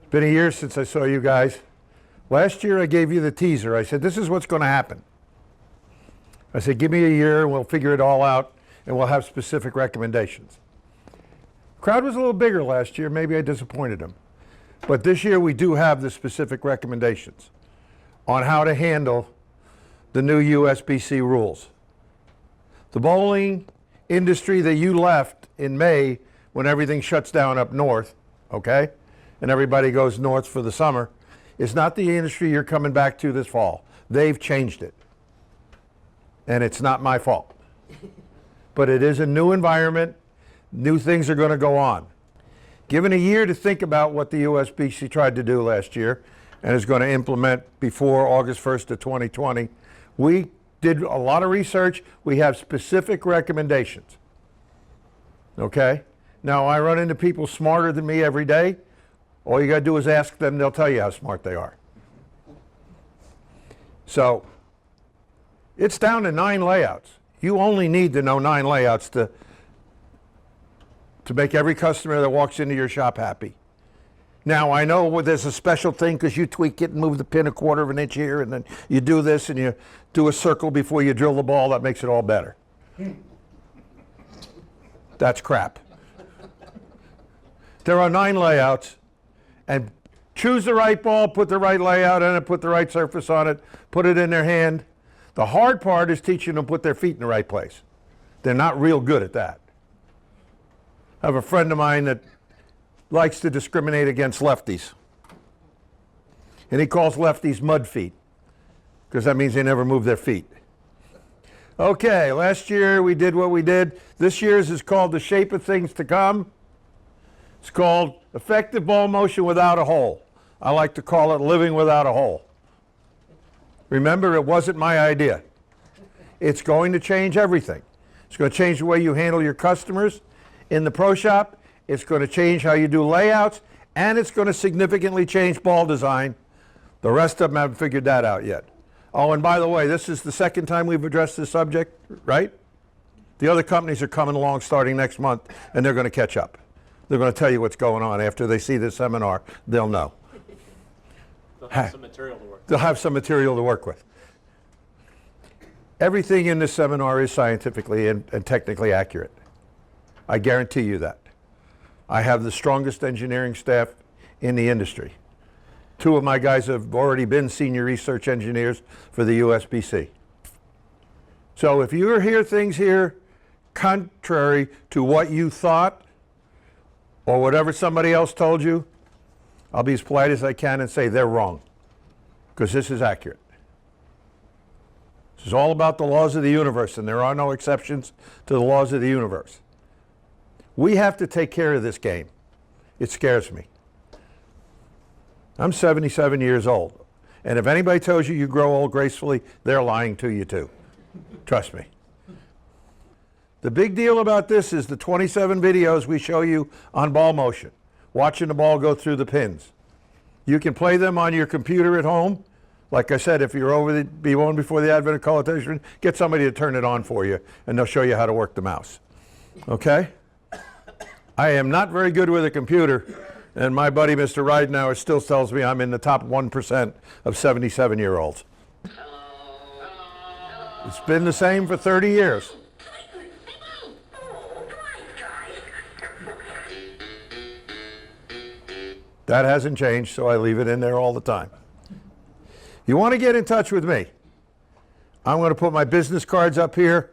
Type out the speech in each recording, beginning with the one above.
It's been a year since I saw you guys. Last year I gave you the teaser. I said, this is what's going to happen. I said, give me a year and we'll figure it all out and we'll have specific recommendations. Crowd was a little bigger last year. Maybe I disappointed them. But this year we do have the specific recommendations on how to handle the new USBC rules. The bowling industry that you left in May when everything shuts down up north, okay, and everybody goes north for the summer, is not the industry you're coming back to this fall. They've changed it. And it's not my fault. But it is a new environment. New things are going to go on. Given a year to think about what the USBC tried to do last year and is going to implement before August 1st of 2020, we did a lot of research. We have specific recommendations. Okay? Now, I run into people smarter than me every day. All you got to do is ask them, they'll tell you how smart they are. So, it's down to 9 layouts. You only need to know 9 layouts to make every customer that walks into your shop happy. Now, I know there's a special thing because you tweak it and move the pin 1/4 of an inch here, and then you do this and you do a circle before you drill the ball. That makes it all better. That's crap. There are 9 layouts, and choose the right ball, put the right layout in it, put the right surface on it, put it in their hand. The hard part is teaching them to put their feet in the right place. They're not real good at that. I have a friend of mine that likes to discriminate against lefties. And he calls lefties mud feet, because that means they never move their feet. Okay, last year we did what we did. This year's is called The Shape of Things to Come. It's called Effective Ball Motion Without a Hole. I like to call it Living Without a Hole. Remember, it wasn't my idea. It's going to change everything. It's going to change the way you handle your customers in the pro shop. It's going to change how you do layouts, and it's going to significantly change ball design. The rest of them haven't figured that out yet. Oh, and by the way, this is the second time we've addressed this subject, right? The other companies are coming along starting next month, and they're going to catch up. They're going to tell you what's going on. After they see this seminar, they'll know. They'll have some material to work with. They'll have some material to work with. Everything in this seminar is scientifically and technically accurate. I guarantee you that. I have the strongest engineering staff in the industry. 2 of my guys have already been senior research engineers for the USBC. So if you hear things here contrary to what you thought or whatever somebody else told you, I'll be as polite as I can and say they're wrong, because this is accurate. This is all about the laws of the universe, and there are no exceptions to the laws of the universe. We have to take care of this game. It scares me. I'm 77 years old, and if anybody tells you you grow old gracefully, they're lying to you too. Trust me. The big deal about this is the 27 videos we show you on ball motion, watching the ball go through the pins. You can play them on your computer at home. Like I said, if you're before the advent of color television, get somebody to turn it on for you, and they'll show you how to work the mouse. Okay? I am not very good with a computer, and my buddy Mr. Ridenauer still tells me I'm in the top 1% of 77-year-olds. It's been the same for 30 years. That hasn't changed, so I leave it in there all the time. You want to get in touch with me, I'm going to put my business cards up here.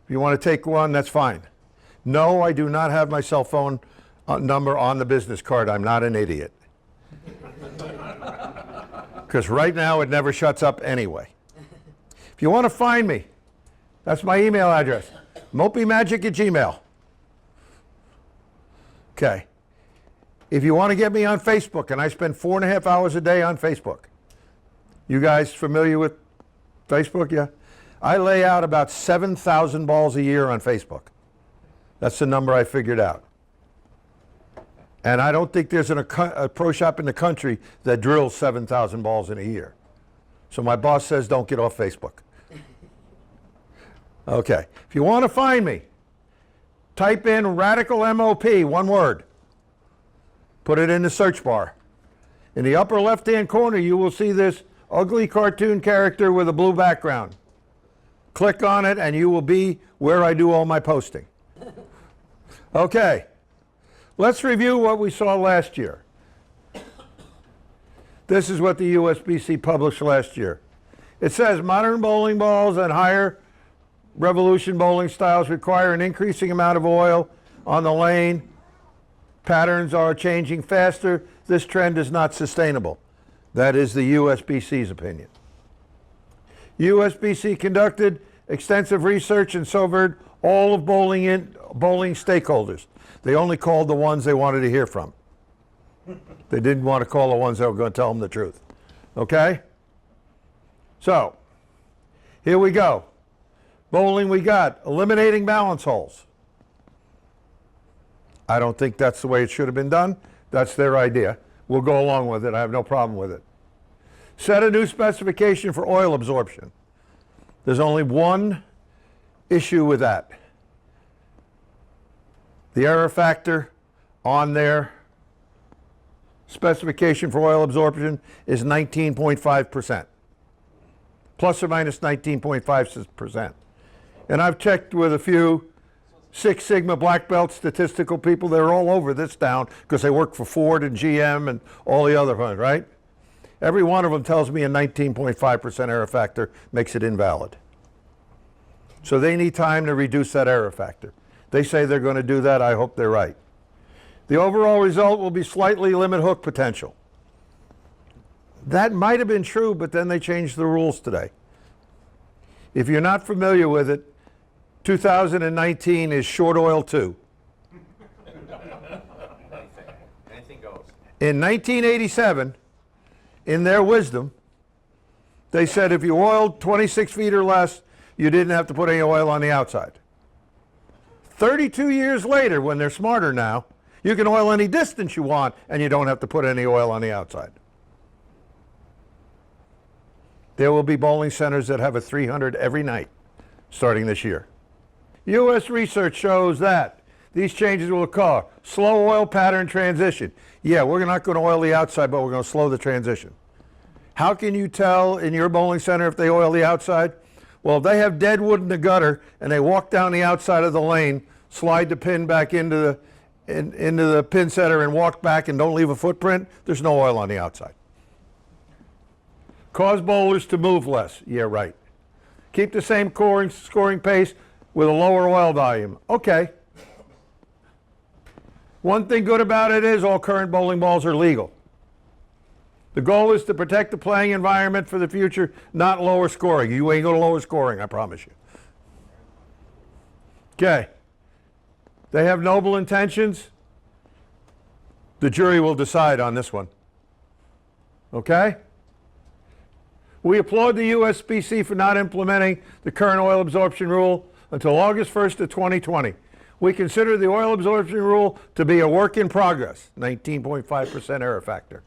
If you want to take one, that's fine. No, I do not have my cell phone number on the business card. I'm not an idiot. Because right now it never shuts up anyway. If you want to find me, that's my email address, mopeymagic@gmail.com. Okay. If you want to get me on Facebook, and I spend 4.5 hours a day on Facebook. You guys familiar with Facebook? Yeah. I lay out about 7,000 balls a year on Facebook. That's the number I figured out. And I don't think there's a pro shop in the country that drills 7,000 balls in a year. So my boss says don't get off Facebook. Okay. If you want to find me, type in Radical MOP, one word. Put it in the search bar. In the upper left-hand corner, you will see this ugly cartoon character with a blue background. Click on it and you will be where I do all my posting. Okay, let's review what we saw last year. This is what the USBC published last year. It says modern bowling balls and higher revolution bowling styles require an increasing amount of oil on the lane. Patterns are changing faster. This trend is not sustainable. That is the USBC's opinion. USBC conducted extensive research and surveyed all of bowling stakeholders. They only called the ones they wanted to hear from. They didn't want to call the ones that were going to tell them the truth. Okay? So, here we go. Bowling we got. Eliminating balance holes. I don't think that's the way it should have been done. That's their idea. We'll go along with it. I have no problem with it. Set a new specification for oil absorption. There's only one issue with that. The error factor on their specification for oil absorption is 19.5%. Plus or minus 19.5%. And I've checked with a few Six Sigma black belt statistical people. They're all over this down because they work for Ford and GM and all the other ones, right? Every one of them tells me a 19.5% error factor makes it invalid. So they need time to reduce that error factor. They say they're going to do that. I hope they're right. The overall result will be slightly limit hook potential. That might have been true, but then they changed the rules today. If you're not familiar with it, 2019 is short oil 2. Anything goes. In 1987, in their wisdom, they said if you oiled 26 feet or less, you didn't have to put any oil on the outside. 32 years later, when they're smarter now, you can oil any distance you want and you don't have to put any oil on the outside. There will be bowling centers that have a 300 every night starting this year. U.S. research shows that these changes will occur. Slow oil pattern transition. Yeah, we're not going to oil the outside, but we're going to slow the transition. How can you tell in your bowling center if they oil the outside? Well, if they have dead wood in the gutter and they walk down the outside of the lane, slide the pin back into the pin setter and walk back and don't leave a footprint, there's no oil on the outside. Cause bowlers to move less. Yeah, right. Keep the same scoring pace with a lower oil volume. Okay. One thing good about it is all current bowling balls are legal. The goal is to protect the playing environment for the future, not lower scoring. You ain't going to lower scoring, I promise you. Okay. They have noble intentions. The jury will decide on this one. Okay? We applaud the USBC for not implementing the current oil absorption rule until August 1st of 2020. We consider the oil absorption rule to be a work in progress, 19.5% error factor.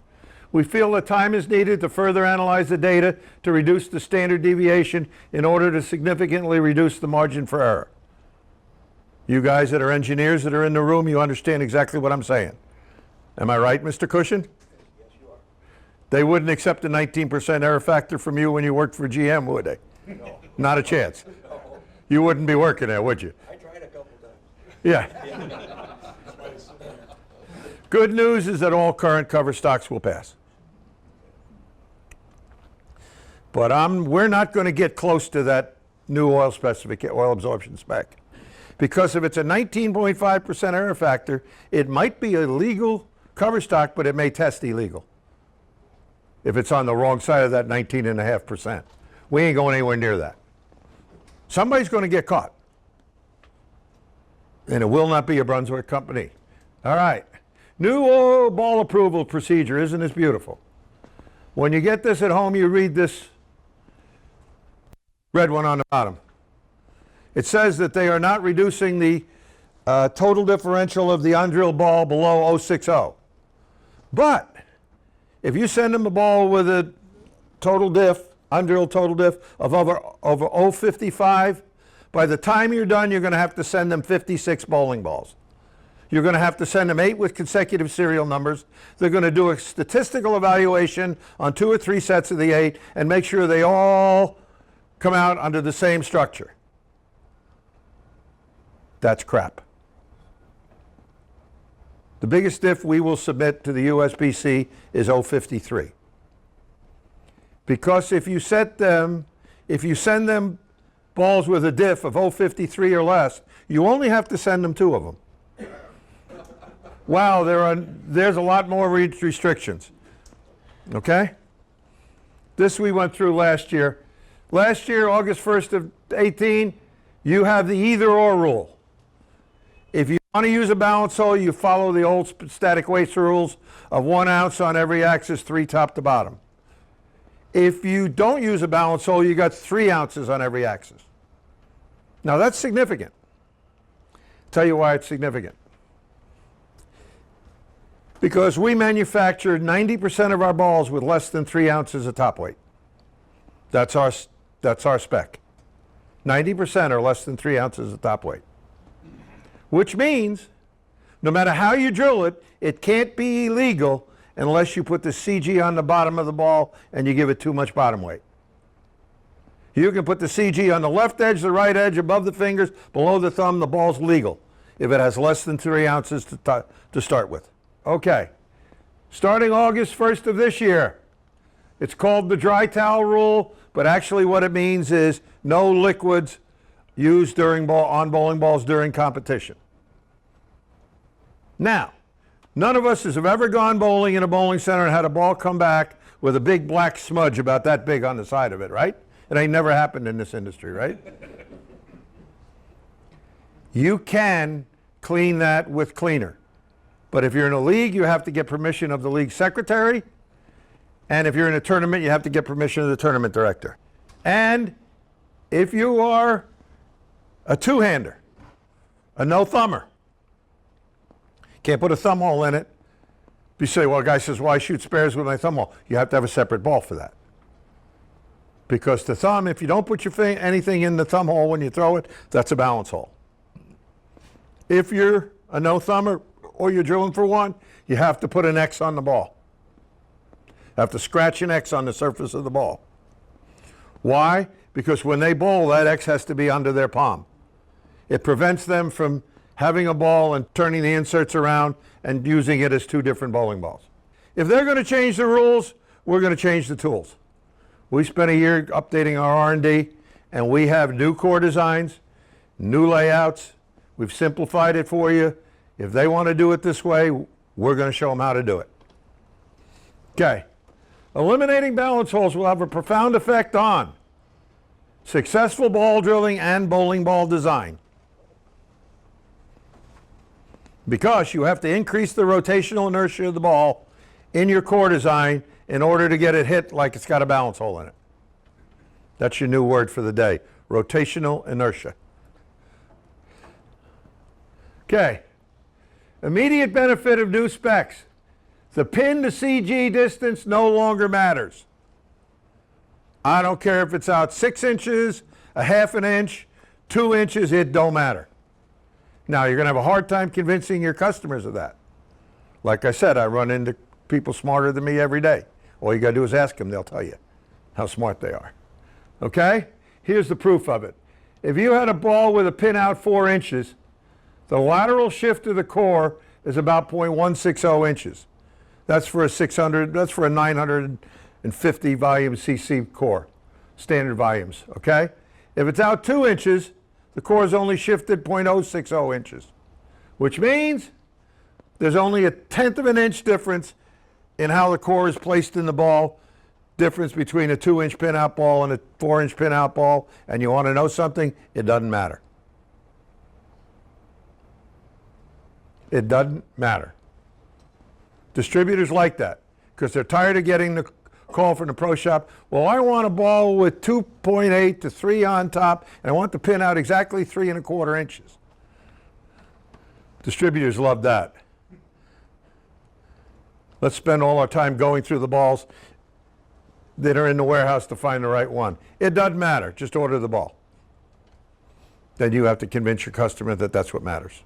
We feel that time is needed to further analyze the data to reduce the standard deviation in order to significantly reduce the margin for error. You guys that are engineers that are in the room, you understand exactly what I'm saying. Am I right, Mr. Cushion? Yes, you are. They wouldn't accept a 19% error factor from you when you worked for GM, would they? No. Not a chance. No. You wouldn't be working there, would you? I tried a couple times. Yeah. Good news is that all current cover stocks will pass. But we're not going to get close to that new oil absorption spec. Because if it's a 19.5% error factor, it might be a legal cover stock, but it may test illegal if it's on the wrong side of that 19.5%. We ain't going anywhere near that. Somebody's going to get caught. And it will not be a Brunswick company. All right. New oil ball approval procedure. Isn't this beautiful? When you get this at home, you read this red one on the bottom. It says that they are not reducing the total differential of the undrilled ball below 060. But if you send them a ball with a total diff, undrilled total diff of over 055, by the time you're done, you're going to have to send them 56 bowling balls. You're going to have to send them 8 with consecutive serial numbers. They're going to do a statistical evaluation on 2 or 3 sets of the 8 and make sure they all come out under the same structure. That's crap. The biggest diff we will submit to the USBC is 053. Because if you send them balls with a diff of 053 or less, you only have to send them 2 of them. Wow, there's a lot more restrictions. Okay? This we went through last year. Last year, August 1st of 18, you have the either or rule. If you want to use a balance hole, you follow the old static waste rules of 1 ounce on every axis, 3 top to bottom. If you don't use a balance hole, you got 3 ounces on every axis. Now that's significant. Tell you why it's significant. Because we manufacture 90% of our balls with less than 3 ounces of top weight. That's our spec. 90% are less than 3 ounces of top weight. Which means, no matter how you drill it, it can't be illegal unless you put the CG on the bottom of the ball and you give it too much bottom weight. You can put the CG on the left edge, the right edge, above the fingers, below the thumb, the ball's legal if it has less than 3 ounces to start with. Okay, starting August 1st of this year, it's called the dry towel rule, but actually what it means is no liquids used on bowling balls during competition. Now, none of us have ever gone bowling in a bowling center and had a ball come back with a big black smudge about that big on the side of it, right? It ain't never happened in this industry, right? You can clean that with cleaner. But if you're in a league, you have to get permission of the league secretary. And if you're in a tournament, you have to get permission of the tournament director. And if you are a two-hander, a no-thumber, can't put a thumb hole in it. You say, well, a guy says, why shoot spares with my thumb hole? You have to have a separate ball for that. Because the thumb, if you don't put anything in the thumb hole when you throw it, that's a balance hole. If you're a no-thumber or you're drilling for one, you have to put an X on the ball. You have to scratch an X on the surface of the ball. Why? Because when they bowl, that X has to be under their palm. It prevents them from having a ball and turning the inserts around and using it as 2 different bowling balls. If they're going to change the rules, we're going to change the tools. We spent a year updating our R&D, and we have new core designs, new layouts. We've simplified it for you. If they want to do it this way, we're going to show them how to do it. Okay. Eliminating balance holes will have a profound effect on successful ball drilling and bowling ball design. Because you have to increase the rotational inertia of the ball in your core design in order to get it hit like it's got a balance hole in it. That's your new word for the day, rotational inertia. Okay. Immediate benefit of new specs. The pin to CG distance no longer matters. I don't care if it's out 6 inches, a half an inch, 2 inches, it don't matter. Now, you're going to have a hard time convincing your customers of that. Like I said, I run into people smarter than me every day. All you got to do is ask them, they'll tell you how smart they are. Okay? Here's the proof of it. If you had a ball with a pin out 4 inches, the lateral shift of the core is about 0.160 inches. That's for a 950 volume CC core, standard volumes, okay? If it's out 2 inches, the core is only shifted 0.060 inches, which means there's only a 1/10 of an inch difference in how the core is placed in the ball, difference between a 2-inch pin out ball and a 4-inch pin out ball, and you want to know something? It doesn't matter. It doesn't matter. Distributors like that because they're tired of getting the call from the pro shop. Well, I want a ball with 2.8 to 3 on top, and I want the pin out exactly 3 1/4 inches. Distributors love that. Let's spend all our time going through the balls that are in the warehouse to find the right one. It doesn't matter. Just order the ball. Then you have to convince your customer that that's what matters.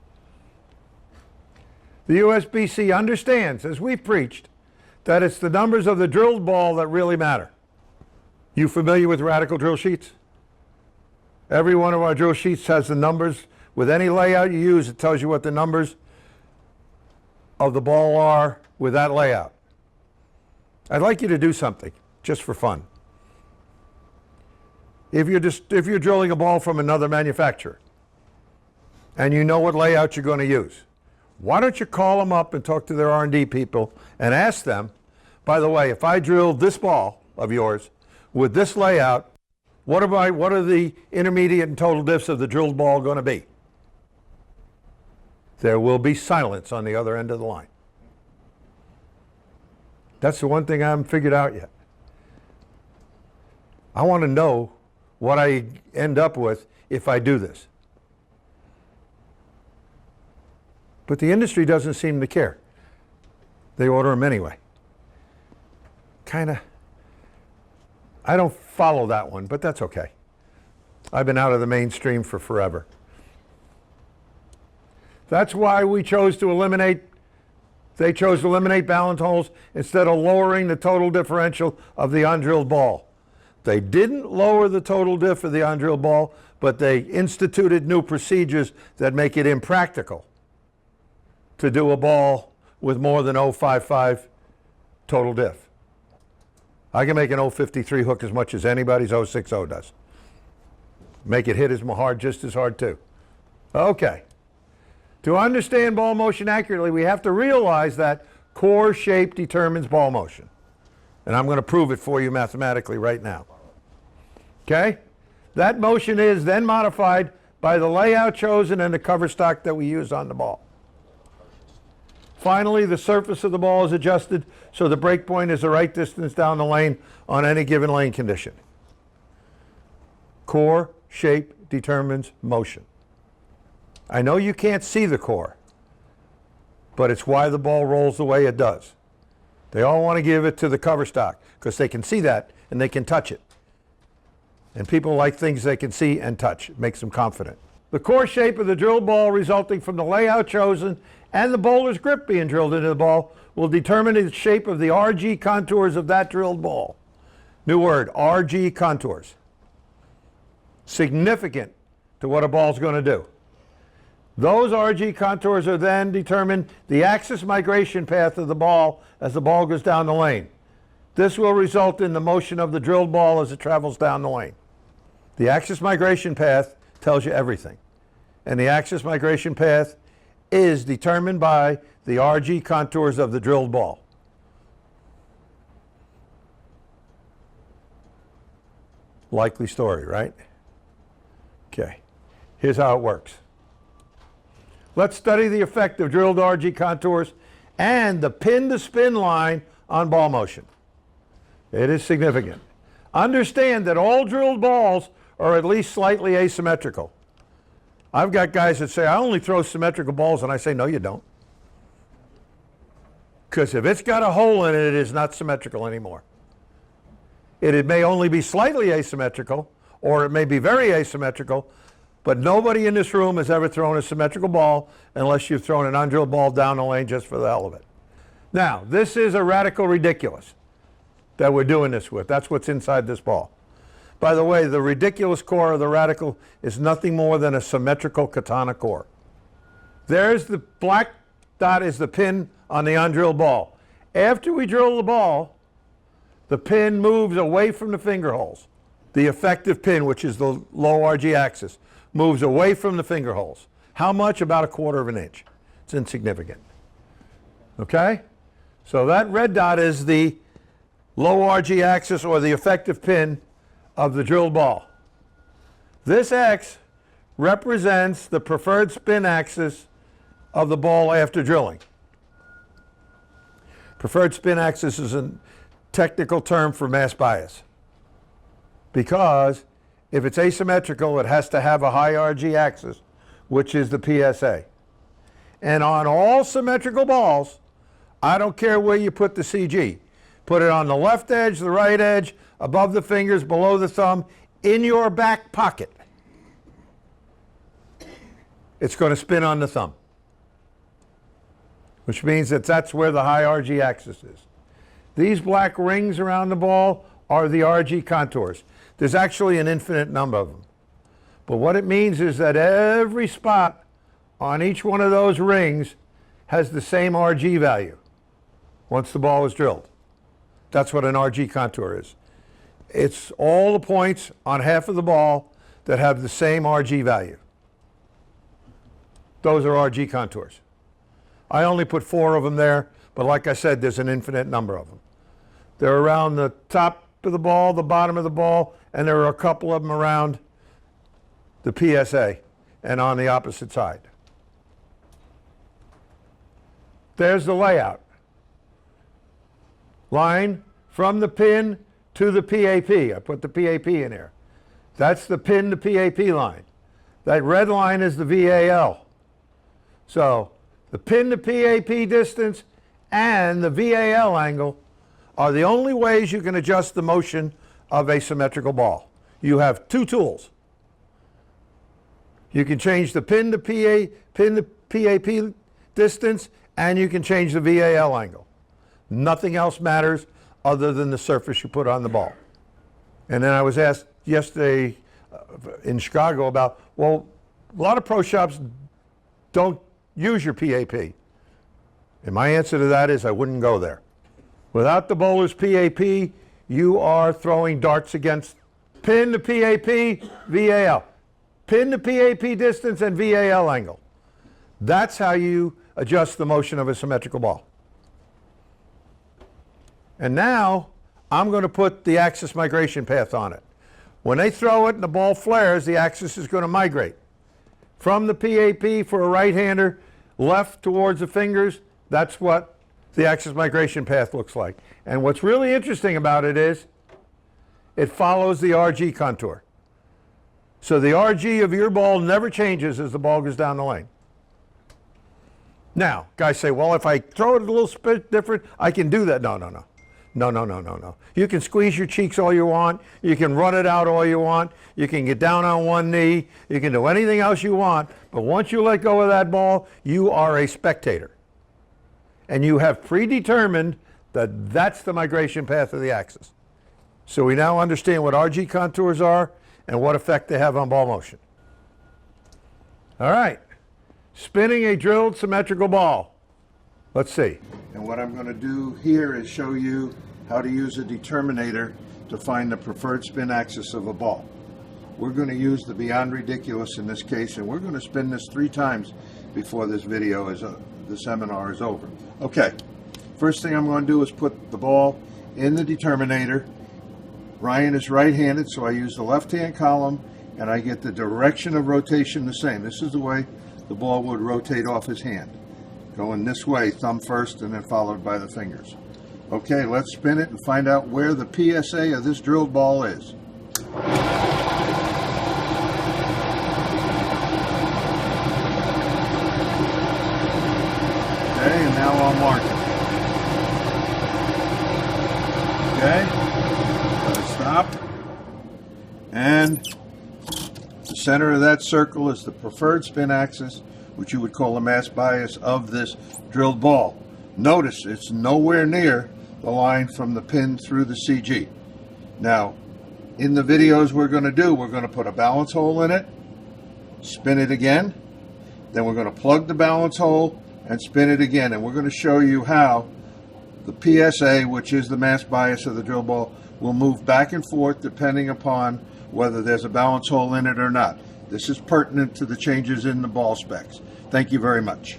The USBC understands, as we've preached, that it's the numbers of the drilled ball that really matter. You familiar with radical drill sheets? Every one of our drill sheets has the numbers. With any layout you use, it tells you what the numbers of the ball are with that layout. I'd like you to do something, just for fun. If you're drilling a ball from another manufacturer, and you know what layout you're going to use, why don't you call them up and talk to their R&D people and ask them, by the way, if I drilled this ball of yours with this layout, what are the intermediate and total diffs of the drilled ball going to be? There will be silence on the other end of the line. That's the one thing I haven't figured out yet. I want to know what I end up with if I do this. But the industry doesn't seem to care. They order them anyway. I don't follow that one, but that's okay. I've been out of the mainstream for forever. That's why they chose to eliminate balance holes instead of lowering the total differential of the undrilled ball. They didn't lower the total diff of the undrilled ball, but they instituted new procedures that make it impractical to do a ball with more than 0.55 total diff. I can make an 0.53 hook as much as anybody's 0.60 does. Make it hit as hard, just as hard too. Okay. To understand ball motion accurately, we have to realize that core shape determines ball motion. And I'm going to prove it for you mathematically right now. Okay? That motion is then modified by the layout chosen and the cover stock that we use on the ball. Finally, the surface of the ball is adjusted so the break point is the right distance down the lane on any given lane condition. Core shape determines motion. I know you can't see the core, but it's why the ball rolls the way it does. They all want to give it to the cover stock because they can see that and they can touch it. And people like things they can see and touch. It makes them confident. The core shape of the drilled ball resulting from the layout chosen and the bowler's grip being drilled into the ball will determine the shape of the RG contours of that drilled ball. New word, RG contours. Significant to what a ball's going to do. Those RG contours are then determine the axis migration path of the ball as the ball goes down the lane. This will result in the motion of the drilled ball as it travels down the lane. The axis migration path tells you everything. And the axis migration path is determined by the RG contours of the drilled ball. Likely story, right? Okay, here's how it works. Let's study the effect of drilled RG contours and the pin to spin line on ball motion. It is significant. Understand that all drilled balls are at least slightly asymmetrical. I've got guys that say, I only throw symmetrical balls, and I say, no, you don't. Because if it's got a hole in it, it is not symmetrical anymore. It may only be slightly asymmetrical, or it may be very asymmetrical, but nobody in this room has ever thrown a symmetrical ball unless you've thrown an undrilled ball down the lane just for the hell of it. Now, this is a radical ridiculous that we're doing this with. That's what's inside this ball. By the way, the ridiculous core of the radical is nothing more than a symmetrical katana core. There's the black dot is the pin on the undrilled ball. After we drill the ball, the pin moves away from the finger holes. The effective pin, which is the low RG axis, moves away from the finger holes. How much? About 1/4 of an inch. It's insignificant. Okay? So that red dot is the low RG axis or the effective pin of the drilled ball. This X represents the preferred spin axis of the ball after drilling. Preferred spin axis is a technical term for mass bias, because if it's asymmetrical, it has to have a high RG axis, which is the PSA. And on all symmetrical balls, I don't care where you put the CG. Put it on the left edge, the right edge, above the fingers, below the thumb, in your back pocket. It's going to spin on the thumb. which means that that's where the high RG axis is. These black rings around the ball are the RG contours. There's actually an infinite number of them. But what it means is that every spot on each one of those rings has the same RG value once the ball is drilled. That's what an RG contour is. It's all the points on half of the ball that have the same RG value. Those are RG contours. I only put 4 of them there, but like I said, there's an infinite number of them. They're around the top of the ball, the bottom of the ball, and there are a couple of them around the PSA and on the opposite side. There's the layout. Line from the pin to the PAP. I put the PAP in here. That's the pin to PAP line. That red line is the VAL. So the pin to PAP distance and the VAL angle are the only ways you can adjust the motion of a symmetrical ball. You have 2 tools. You can change the pin to PAP distance, and you can change the VAL angle. Nothing else matters other than the surface you put on the ball. And then I was asked yesterday in Chicago about, well, a lot of pro shops don't use your PAP. And my answer to that is I wouldn't go there. Without the bowler's PAP, you are throwing darts against pin to PAP, VAL. Pin to PAP distance and VAL angle. That's how you adjust the motion of a symmetrical ball. And now I'm going to put the axis migration path on it. When they throw it and the ball flares, the axis is going to migrate. From the PAP for a right-hander, left towards the fingers, that's what the axis migration path looks like. And what's really interesting about it is it follows the RG contour. So the RG of your ball never changes as the ball goes down the lane. Now, guys say, well, if I throw it a little bit different, I can do that. No. No. You can squeeze your cheeks all you want. You can run it out all you want. You can get down on one knee. You can do anything else you want. But once you let go of that ball, you are a spectator. And you have predetermined that that's the migration path of the axis. So we now understand what RG contours are and what effect they have on ball motion. All right. Spinning a drilled symmetrical ball. Let's see. And what I'm going to do here is show you how to use a determinator to find the preferred spin axis of a ball. We're going to use the Beyond Ridiculous in this case, and we're going to spin this 3 times before this video is the seminar is over. Okay, first thing I'm going to do is put the ball in the determinator. Ryan is right-handed, so I use the left-hand column, and I get the direction of rotation the same. This is the way the ball would rotate off his hand. Going this way, thumb first, and then followed by the fingers. Okay, let's spin it and find out where the PSA of this drilled ball is. Okay, and now I'll mark it. Okay, let it stop. And the center of that circle is the preferred spin axis, which you would call the mass bias of this drilled ball. Notice it's nowhere near the line from the pin through the CG. Now, in the videos we're going to do, we're going to put a balance hole in it, spin it again, then we're going to plug the balance hole and spin it again, and we're going to show you how the PSA, which is the mass bias of the drill ball, will move back and forth depending upon whether there's a balance hole in it or not. This is pertinent to the changes in the ball specs. Thank you very much.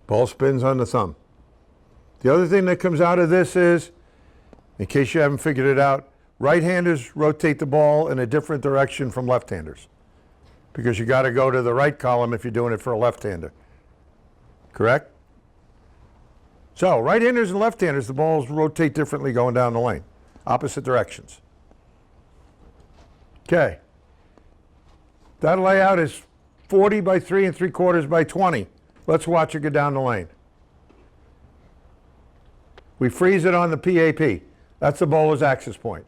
Ball spins on the thumb. The other thing that comes out of this is, in case you haven't figured it out, right-handers rotate the ball in a different direction from left-handers, because you got to go to the right column if you're doing it for a left-hander. Correct? So right-handers and left-handers, the balls rotate differently going down the lane, opposite directions. Okay. That layout is 40 by 3 3/4 by 20. Let's watch it go down the lane. We freeze it on the PAP. That's the bowler's axis point.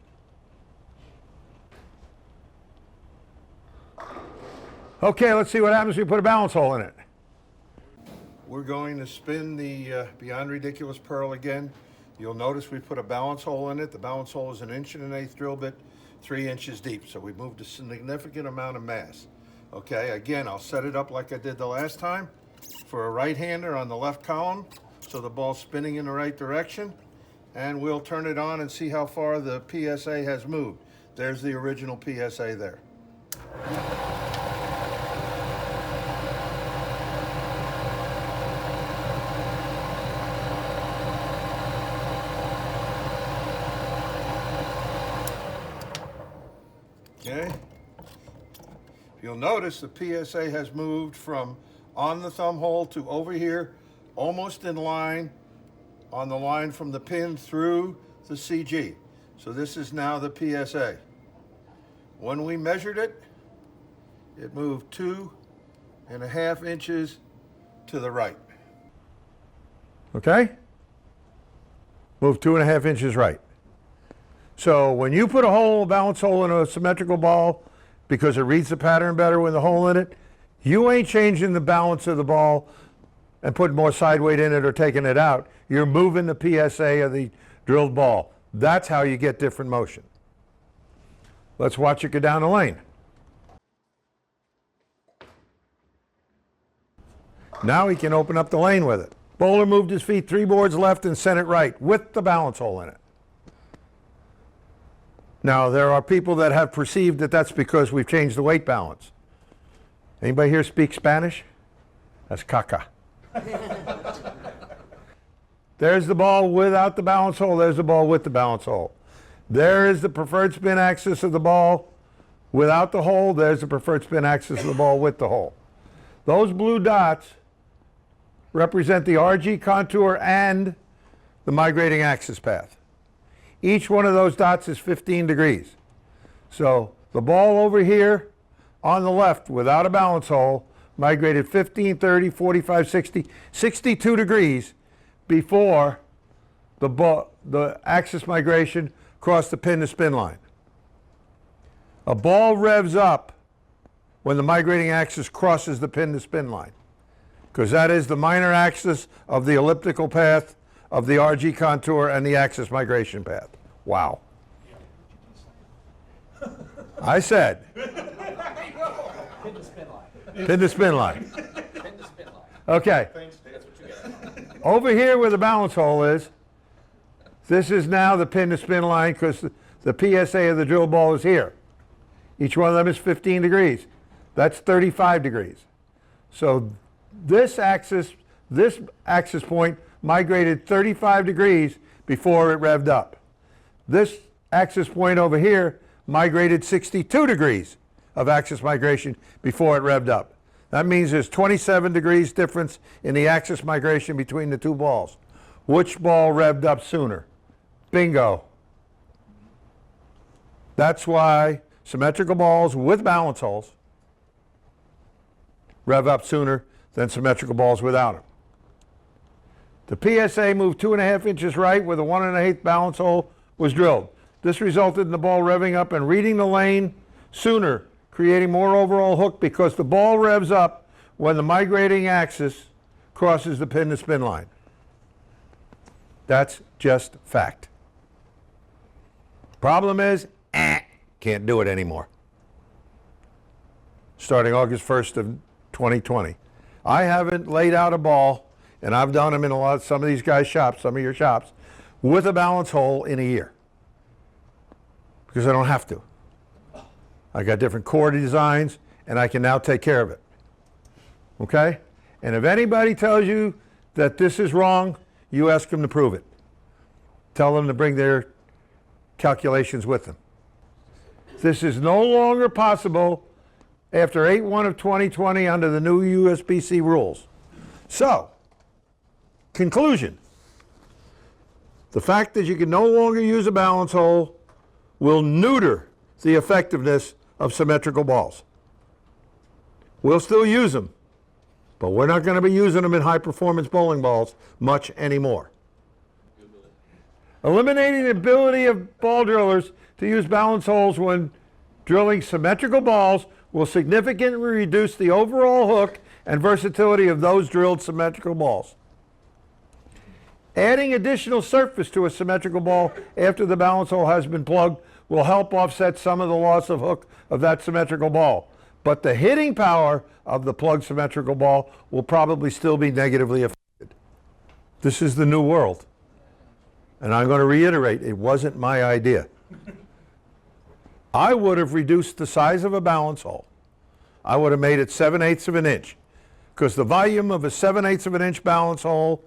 Okay, let's see what happens if we put a balance hole in it. We're going to spin the Beyond Ridiculous Pearl again. You'll notice we put a balance hole in it. The balance hole is an 1.125" drill bit, 3 inches deep. So we moved a significant amount of mass. Okay, again, I'll set it up like I did the last time for a right-hander on the left column, so the ball's spinning in the right direction. And we'll turn it on and see how far the PSA has moved. There's the original PSA there. Okay. You'll notice the PSA has moved from on the thumb hole to over here, almost in line, on the line from the pin through the CG. So this is now the PSA. When we measured it, it moved 2.5 inches to the right. Okay? Moved 2.5 inches right. So when you put a balance hole in a symmetrical ball, because it reads the pattern better with the hole in it, you ain't changing the balance of the ball and putting more side weight in it or taking it out. You're moving the PSA of the drilled ball. That's how you get different motion. Let's watch it go down the lane. Now he can open up the lane with it. Bowler moved his feet 3 boards left and sent it right with the balance hole in it. Now, there are people that have perceived that that's because we've changed the weight balance. Anybody here speak Spanish? That's caca. There's the ball without the balance hole. There's the ball with the balance hole. There is the preferred spin axis of the ball without the hole. There's the preferred spin axis of the ball with the hole. Those blue dots represent the RG contour and the migrating axis path. Each one of those dots is 15 degrees. So the ball over here on the left without a balance hole migrated 15, 30, 45, 60, 62 degrees before the axis migration crossed the pin to spin line. A ball revs up when the migrating axis crosses the pin to spin line, because that is the minor axis of the elliptical path of the RG contour and the axis migration path. Wow. I said. Pin to spin line. Pin to spin line. Pin to spin line. Okay. That's what you get. Over here where the balance hole is, this is now the pin to spin line because the PSA of the drill ball is here. Each one of them is 15 degrees. That's 35 degrees. So this axis point migrated 35 degrees before it revved up. This axis point over here migrated 62 degrees of axis migration before it revved up. That means there's 27 degrees difference in the axis migration between the two balls. Which ball revved up sooner? Bingo. That's why symmetrical balls with balance holes rev up sooner than symmetrical balls without them. The PSA moved 2.5 inches right where the 1.125" balance hole was drilled. This resulted in the ball revving up and reading the lane sooner, creating more overall hook because the ball revs up when the migrating axis crosses the pin to spin line. That's just fact. Problem is, can't do it anymore. Starting August 1st of 2020. I haven't laid out a ball, and I've done them in some of these guys' shops, some of your shops, with a balance hole in a year. Because I don't have to. I got different core designs, and I can now take care of it. Okay? And if anybody tells you that this is wrong, you ask them to prove it. Tell them to bring their calculations with them. This is no longer possible after 8/1 of 2020 under the new USBC rules. So, conclusion. The fact that you can no longer use a balance hole will neuter the effectiveness of symmetrical balls. We'll still use them, but we're not going to be using them in high-performance bowling balls much anymore. Eliminating the ability of ball drillers to use balance holes when drilling symmetrical balls will significantly reduce the overall hook and versatility of those drilled symmetrical balls. Adding additional surface to a symmetrical ball after the balance hole has been plugged will help offset some of the loss of hook of that symmetrical ball. But the hitting power of the plugged symmetrical ball will probably still be negatively affected. This is the new world. And I'm going to reiterate, it wasn't my idea. I would have reduced the size of a balance hole. I would have made it 7/8 of an inch. Because the volume of a 7/8 of an inch balance hole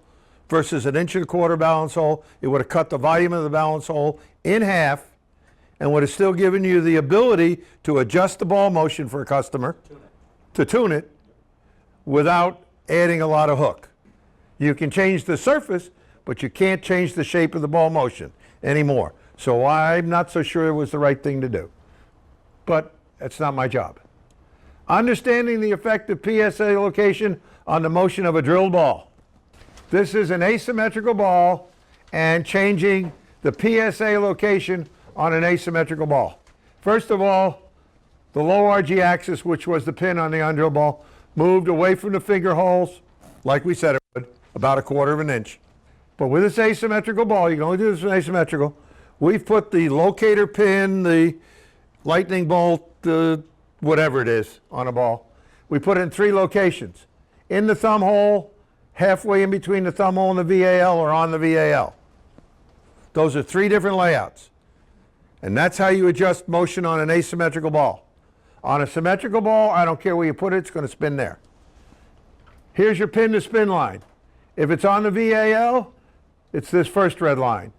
versus an 1¼ balance hole, it would have cut the volume of the balance hole in half and would have still given you the ability to adjust the ball motion for a customer, to tune it, without adding a lot of hook. You can change the surface, but you can't change the shape of the ball motion anymore. So I'm not so sure it was the right thing to do. But it's not my job. Understanding the effect of PSA location on the motion of a drilled ball. This is an asymmetrical ball and changing the PSA location on an asymmetrical ball. First of all, the low RG axis, which was the pin on the undrilled ball, moved away from the finger holes, like we said it would, about 1/4 of an inch. But with this asymmetrical ball, you can only do this with asymmetrical, we've put the locator pin, the lightning bolt, the whatever it is on a ball. We put it in 3 locations. In the thumb hole, halfway in between the thumb hole and the VAL, or on the VAL. Those are 3 different layouts. And that's how you adjust motion on an asymmetrical ball. On a symmetrical ball, I don't care where you put it, it's going to spin there. Here's your pin to spin line. If it's on the VAL, it's this first red line.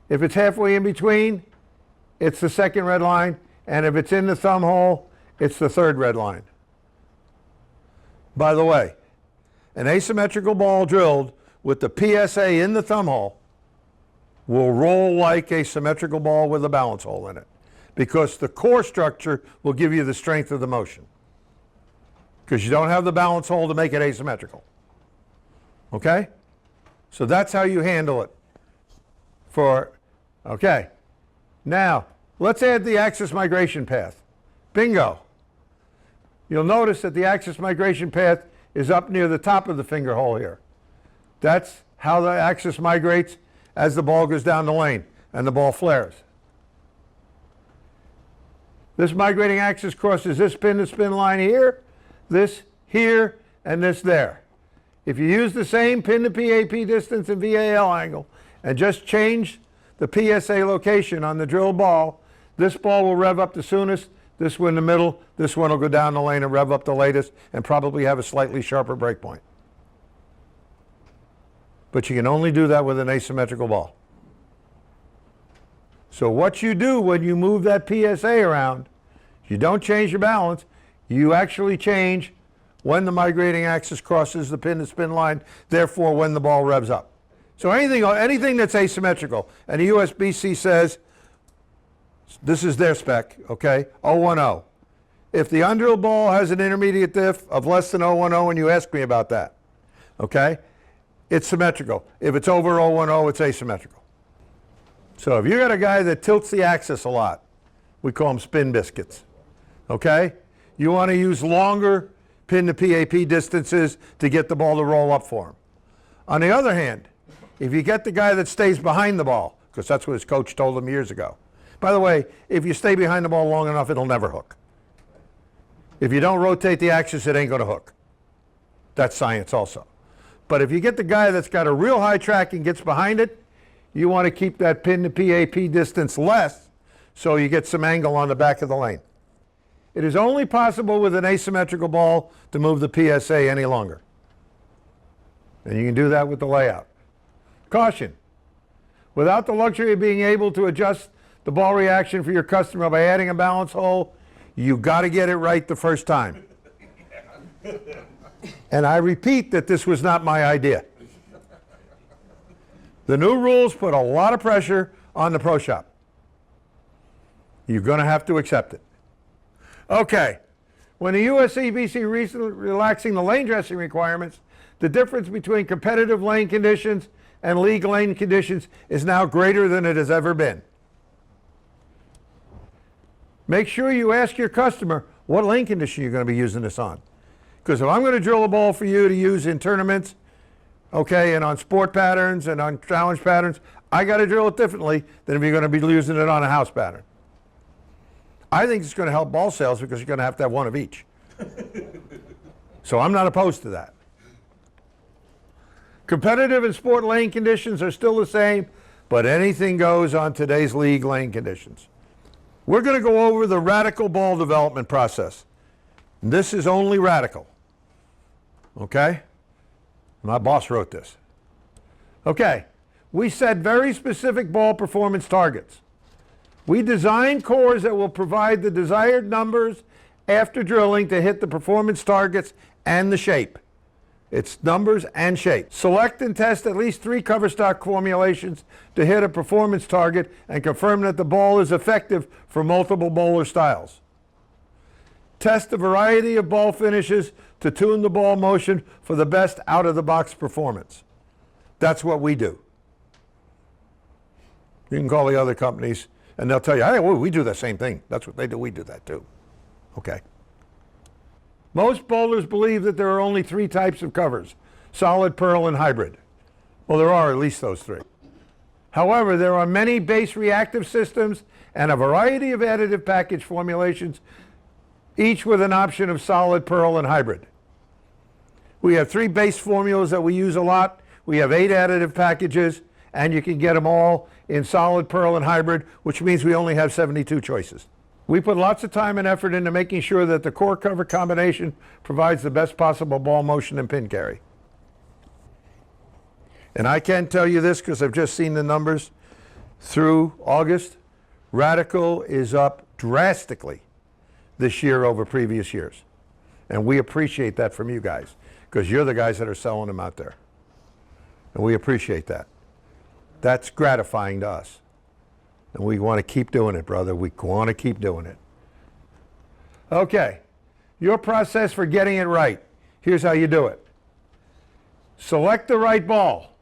If it's halfway in between, it's the second red line. And if it's in the thumb hole, it's the third red line. By the way, an asymmetrical ball drilled with the PSA in the thumb hole will roll like a symmetrical ball with a balance hole in it, because the core structure will give you the strength of the motion, because you don't have the balance hole to make it asymmetrical. Okay? So that's how you handle it. Okay. Now, let's add the axis migration path. Bingo. You'll notice that the axis migration path is up near the top of the finger hole here. That's how the axis migrates as the ball goes down the lane and the ball flares. This migrating axis crosses this pin to spin line here, this here, and this there. If you use the same pin to PAP distance and VAL angle and just change the PSA location on the drill ball, this ball will rev up the soonest, this one in the middle, this one will go down the lane and rev up the latest and probably have a slightly sharper break point. But you can only do that with an asymmetrical ball. So what you do when you move that PSA around, you don't change your balance, you actually change when the migrating axis crosses the pin to spin line, therefore when the ball revs up. So anything that's asymmetrical, and the USBC says, this is their spec, okay, 010. If the undrilled ball has an intermediate diff of less than 010, and you ask me about that, okay, it's symmetrical. If it's over 010, it's asymmetrical. So if you got a guy that tilts the axis a lot, we call them spin biscuits, okay? You want to use longer pin to PAP distances to get the ball to roll up for him. On the other hand, if you get the guy that stays behind the ball, because that's what his coach told him years ago. By the way, if you stay behind the ball long enough, it'll never hook. If you don't rotate the axis, it ain't going to hook. That's science also. But if you get the guy that's got a real high track and gets behind it, you want to keep that pin to PAP distance less so you get some angle on the back of the lane. It is only possible with an asymmetrical ball to move the PSA any longer. And you can do that with the layout. Caution. Without the luxury of being able to adjust the ball reaction for your customer by adding a balance hole, you got to get it right the first time. And I repeat that this was not my idea. The new rules put a lot of pressure on the pro shop. You're going to have to accept it. Okay. When the USBC recently relaxing the lane dressing requirements, the difference between competitive lane conditions and league lane conditions is now greater than it has ever been. Make sure you ask your customer what lane condition you're going to be using this on, Because if I'm going to drill a ball for you to use in tournaments, okay, and on sport patterns and on challenge patterns, I got to drill it differently than if you're going to be using it on a house pattern. I think it's going to help ball sales because you're going to have one of each. So I'm not opposed to that. Competitive and sport lane conditions are still the same, but anything goes on today's league lane conditions. We're going to go over the radical ball development process. This is only radical. Okay? My boss wrote this. Okay. We set very specific ball performance targets. We design cores that will provide the desired numbers after drilling to hit the performance targets and the shape. It's numbers and shape. Select and test at least 3 cover stock formulations to hit a performance target and confirm that the ball is effective for multiple bowler styles. Test a variety of ball finishes to tune the ball motion for the best out-of-the-box performance. That's what we do. You can call the other companies and they'll tell you, hey, well, we do the same thing. That's what they do. We do that too. Okay. Most bowlers believe that there are only 3 types of covers, solid, pearl, and hybrid. Well, there are at least those 3. However, there are many base reactive systems and a variety of additive package formulations, each with an option of solid, pearl, and hybrid. We have 3 base formulas that we use a lot. We have 8 additive packages, and you can get them all in solid, pearl, and hybrid, which means we only have 72 choices. We put lots of time and effort into making sure that the core cover combination provides the best possible ball motion and pin carry. And I can tell you this because I've just seen the numbers through August. Radical is up drastically this year over previous years. And we appreciate that from you guys because you're the guys that are selling them out there. And we appreciate that. That's gratifying to us. And we want to keep doing it, brother. We want to keep doing it. Okay. Your process for getting it right. Here's how you do it. Select the right ball.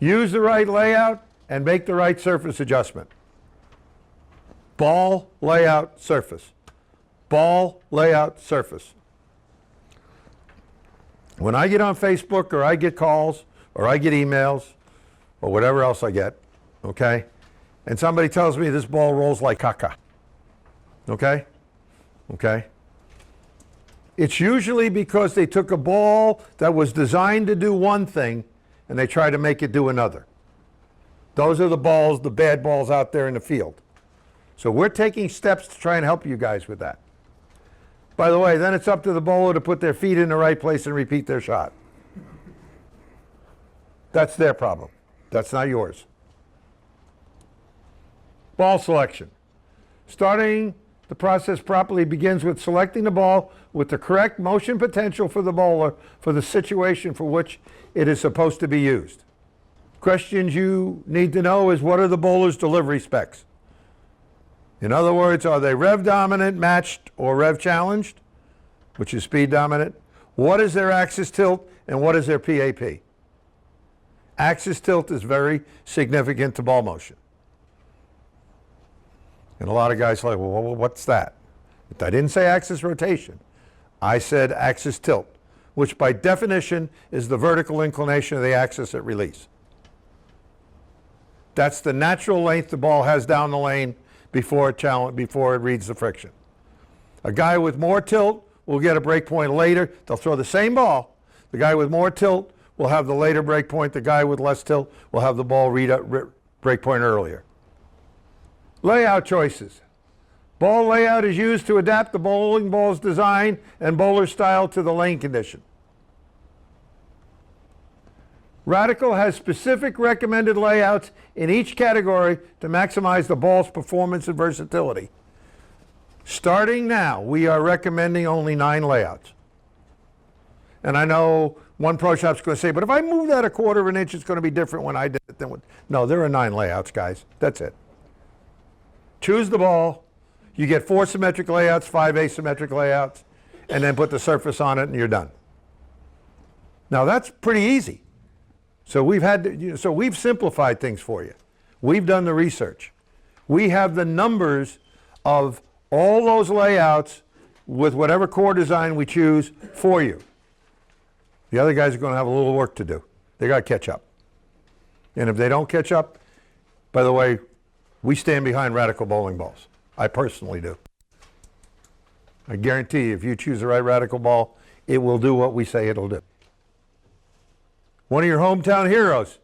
Use the right layout and make the right surface adjustment. Ball, layout, surface. Ball, layout, surface. When I get on Facebook or I get calls or I get emails or whatever else I get, okay, and somebody tells me this ball rolls like caca, okay? Okay? It's usually because they took a ball that was designed to do one thing and they tried to make it do another. Those are the balls, the bad balls out there in the field. So we're taking steps to try and help you guys with that. By the way, then it's up to the bowler to put their feet in the right place and repeat their shot. That's their problem. That's not yours. Ball selection. Starting the process properly begins with selecting the ball with the correct motion potential for the bowler for the situation for which it is supposed to be used. Questions you need to know is what are the bowler's delivery specs? In other words, are they rev dominant, matched, or rev challenged, which is speed dominant? What is their axis tilt and what is their PAP? Axis tilt is very significant to ball motion. And a lot of guys are like, well, what's that? I didn't say axis rotation. I said axis tilt, which by definition is the vertical inclination of the axis at release. That's the natural length the ball has down the lane before it reads the friction. A guy with more tilt will get a break point later. They'll throw the same ball. The guy with more tilt will have the later break point. The guy with less tilt will have the ball read break point earlier. Layout choices. Ball layout is used to adapt the bowling ball's design and bowler style to the lane condition. Radical has specific recommended layouts in each category to maximize the ball's performance and versatility. Starting now, we are recommending only 9 layouts. And I know one pro shop's going to say, but if I move that a quarter of an inch, it's going to be different when I did it than when... No, there are 9 layouts, guys. That's it. Choose the ball. You get 4 symmetric layouts, 5 asymmetric layouts, and then put the surface on it and you're done. Now that's pretty easy. So we've simplified things for you. We've done the research. We have the numbers of all those layouts with whatever core design we choose for you. The other guys are going to have a little work to do. They got to catch up. And if they don't catch up, by the way, we stand behind radical bowling balls. I personally do. I guarantee you, if you choose the right radical ball, it will do what we say it'll do. One of your hometown heroes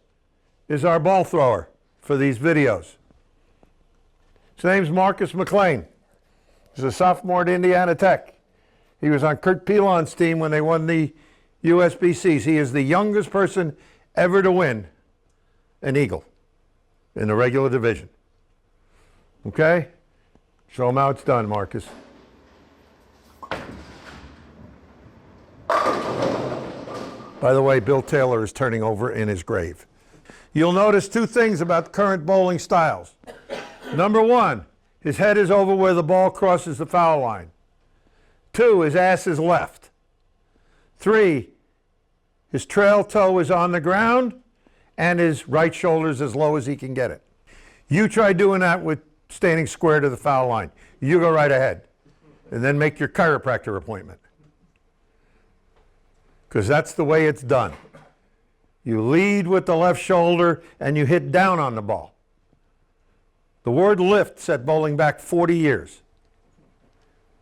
is our ball thrower for these videos. His name's Marcus McLean. He's a sophomore at Indiana Tech. He was on Kurt Pelon's team when they won the USBCs. He is the youngest person ever to win an Eagle in the regular division. Okay? Show him how it's done, Marcus. By the way, Bill Taylor is turning over in his grave. You'll notice two things about current bowling styles. Number one, his head is over where the ball crosses the foul line. Two, his ass is left. Three, his trail toe is on the ground and his right shoulder is as low as he can get it. You try doing that with standing square to the foul line. You go right ahead and then make your chiropractor appointment. Because that's the way it's done. You lead with the left shoulder and you hit down on the ball. The word lift set bowling back 40 years.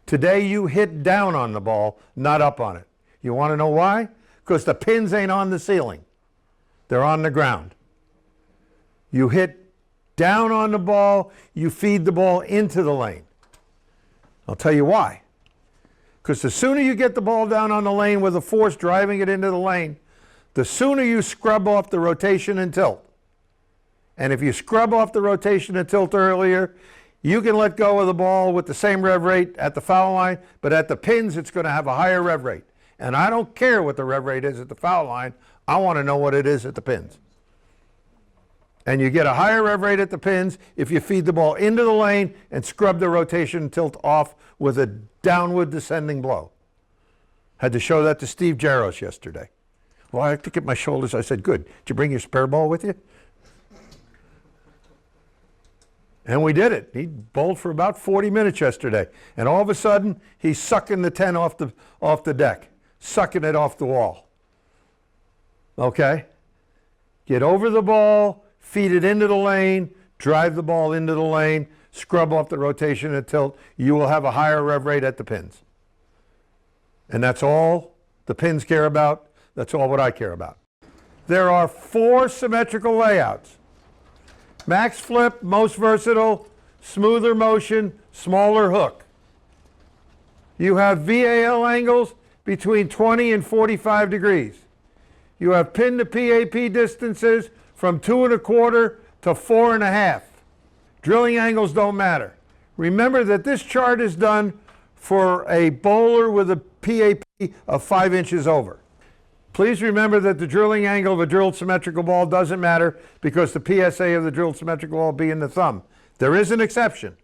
Today you hit down on the ball, not up on it. You want to know why? Because the pins ain't on the ceiling. They're on the ground. You hit down on the ball, you feed the ball into the lane. I'll tell you why. Because the sooner you get the ball down on the lane with a force driving it into the lane, the sooner you scrub off the rotation and tilt. And if you scrub off the rotation and tilt earlier, you can let go of the ball with the same rev rate at the foul line, but at the pins it's going to have a higher rev rate. And I don't care what the rev rate is at the foul line, I want to know what it is at the pins. And you get a higher rev rate at the pins if you feed the ball into the lane and scrub the rotation and tilt off with a downward descending blow. Had to show that to Steve Jaros yesterday. Well, I have to get my shoulders. I said, good. Did you bring your spare ball with you? And we did it. He bowled for about 40 minutes yesterday. And all of a sudden, he's sucking the 10 off the deck, sucking it off the wall. Okay? Get over the ball, feed it into the lane, drive the ball into the lane, scrub off the rotation and tilt. You will have a higher rev rate at the pins. And that's all the pins care about. That's all what I care about. There are 4 symmetrical layouts. Max flip, most versatile, smoother motion, smaller hook. You have VAL angles between 20 and 45 degrees. You have pin to PAP distances from 2 1/4 to 4 1/2. Drilling angles don't matter. Remember that this chart is done for a bowler with a PAP of 5 inches over. Please remember that the drilling angle of a drilled symmetrical ball doesn't matter because the PSA of the drilled symmetrical ball be in the thumb. There is an exception.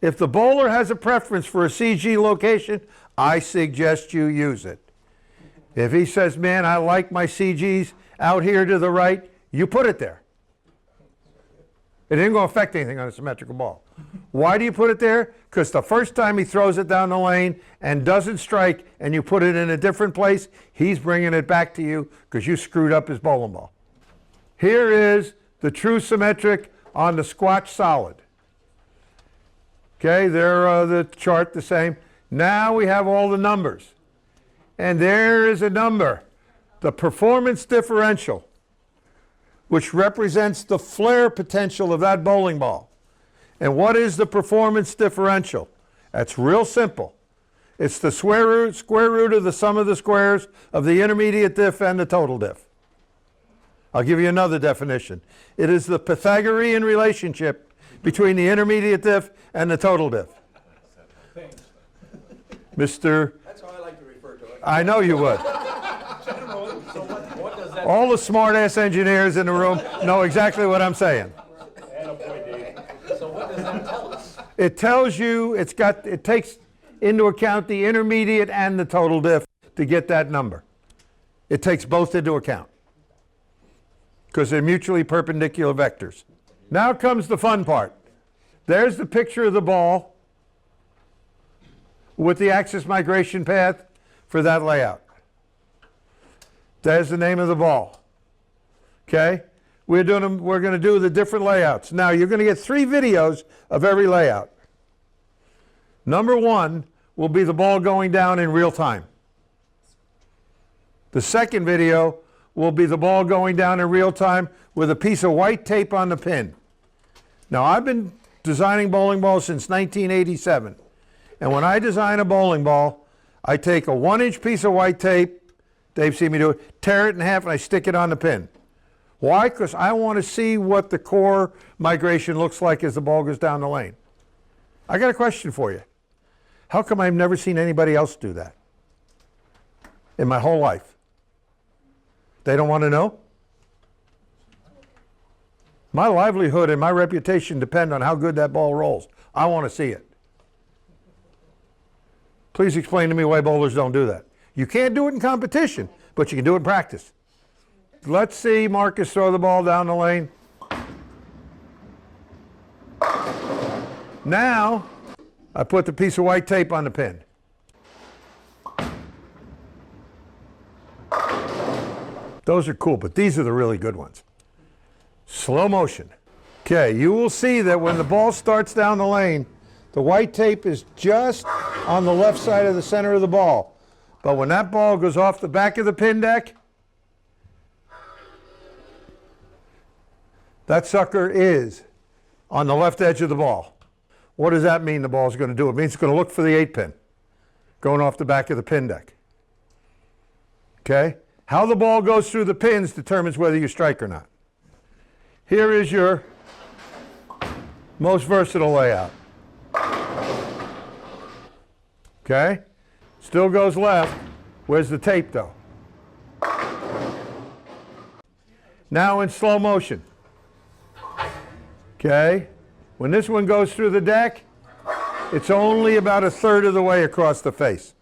If the bowler has a preference for a CG location, I suggest you use it. If he says, man, I like my CGs out here to the right, you put it there. It ain't going to affect anything on a symmetrical ball. Why do you put it there? Because the first time he throws it down the lane and doesn't strike and you put it in a different place, he's bringing it back to you because you screwed up his bowling ball. Here is the true symmetric on the Squatch Solid. Okay, there the chart the same. Now we have all the numbers. And there is a number, the performance differential, which represents the flare potential of that bowling ball. And what is the performance differential? That's real simple. It's the square root of the sum of the squares of the intermediate diff and the total diff. I'll give you another definition. It is the Pythagorean relationship between the intermediate diff and the total diff. Mr. That's how I like to refer to it. I know you would. So what does that All the smart-ass engineers in the room know exactly what I'm saying. So what does that tell us? It tells you it takes into account the intermediate and the total diff to get that number. It takes both into account because they're mutually perpendicular vectors. Now comes the fun part. There's the picture of the ball. with the axis migration path for that layout. There's the name of the ball. Okay? We're going to do the different layouts. Now, you're going to get 3 videos of every layout. Number 1 will be the ball going down in real time. The second video will be the ball going down in real time with a piece of white tape on the pin. Now, I've been designing bowling balls since 1987. And when I design a bowling ball, I take a 1-inch piece of white tape, Dave's seen me do it, tear it in half, and I stick it on the pin. Why? Because I want to see what the core migration looks like as the ball goes down the lane. I got a question for you. How come I've never seen anybody else do that in my whole life? They don't want to know? My livelihood and my reputation depend on how good that ball rolls. I want to see it. Please explain to me why bowlers don't do that. You can't do it in competition, but you can do it in practice. Let's see Marcus throw the ball down the lane. Now, I put the piece of white tape on the pin. Those are cool, but these are the really good ones. Slow motion. Okay, you will see that when the ball starts down the lane, the white tape is just on the left side of the center of the ball. But when that ball goes off the back of the pin deck, that sucker is on the left edge of the ball. What does that mean the ball's going to do? It means it's going to look for the 8-pin going off the back of the pin deck. Okay? How the ball goes through the pins determines whether you strike or not. Here is your most versatile layout. Okay? Still goes left. Where's the tape though? Now in slow motion. Okay? When this one goes through the deck, it's only about 1/3 of the way across the face.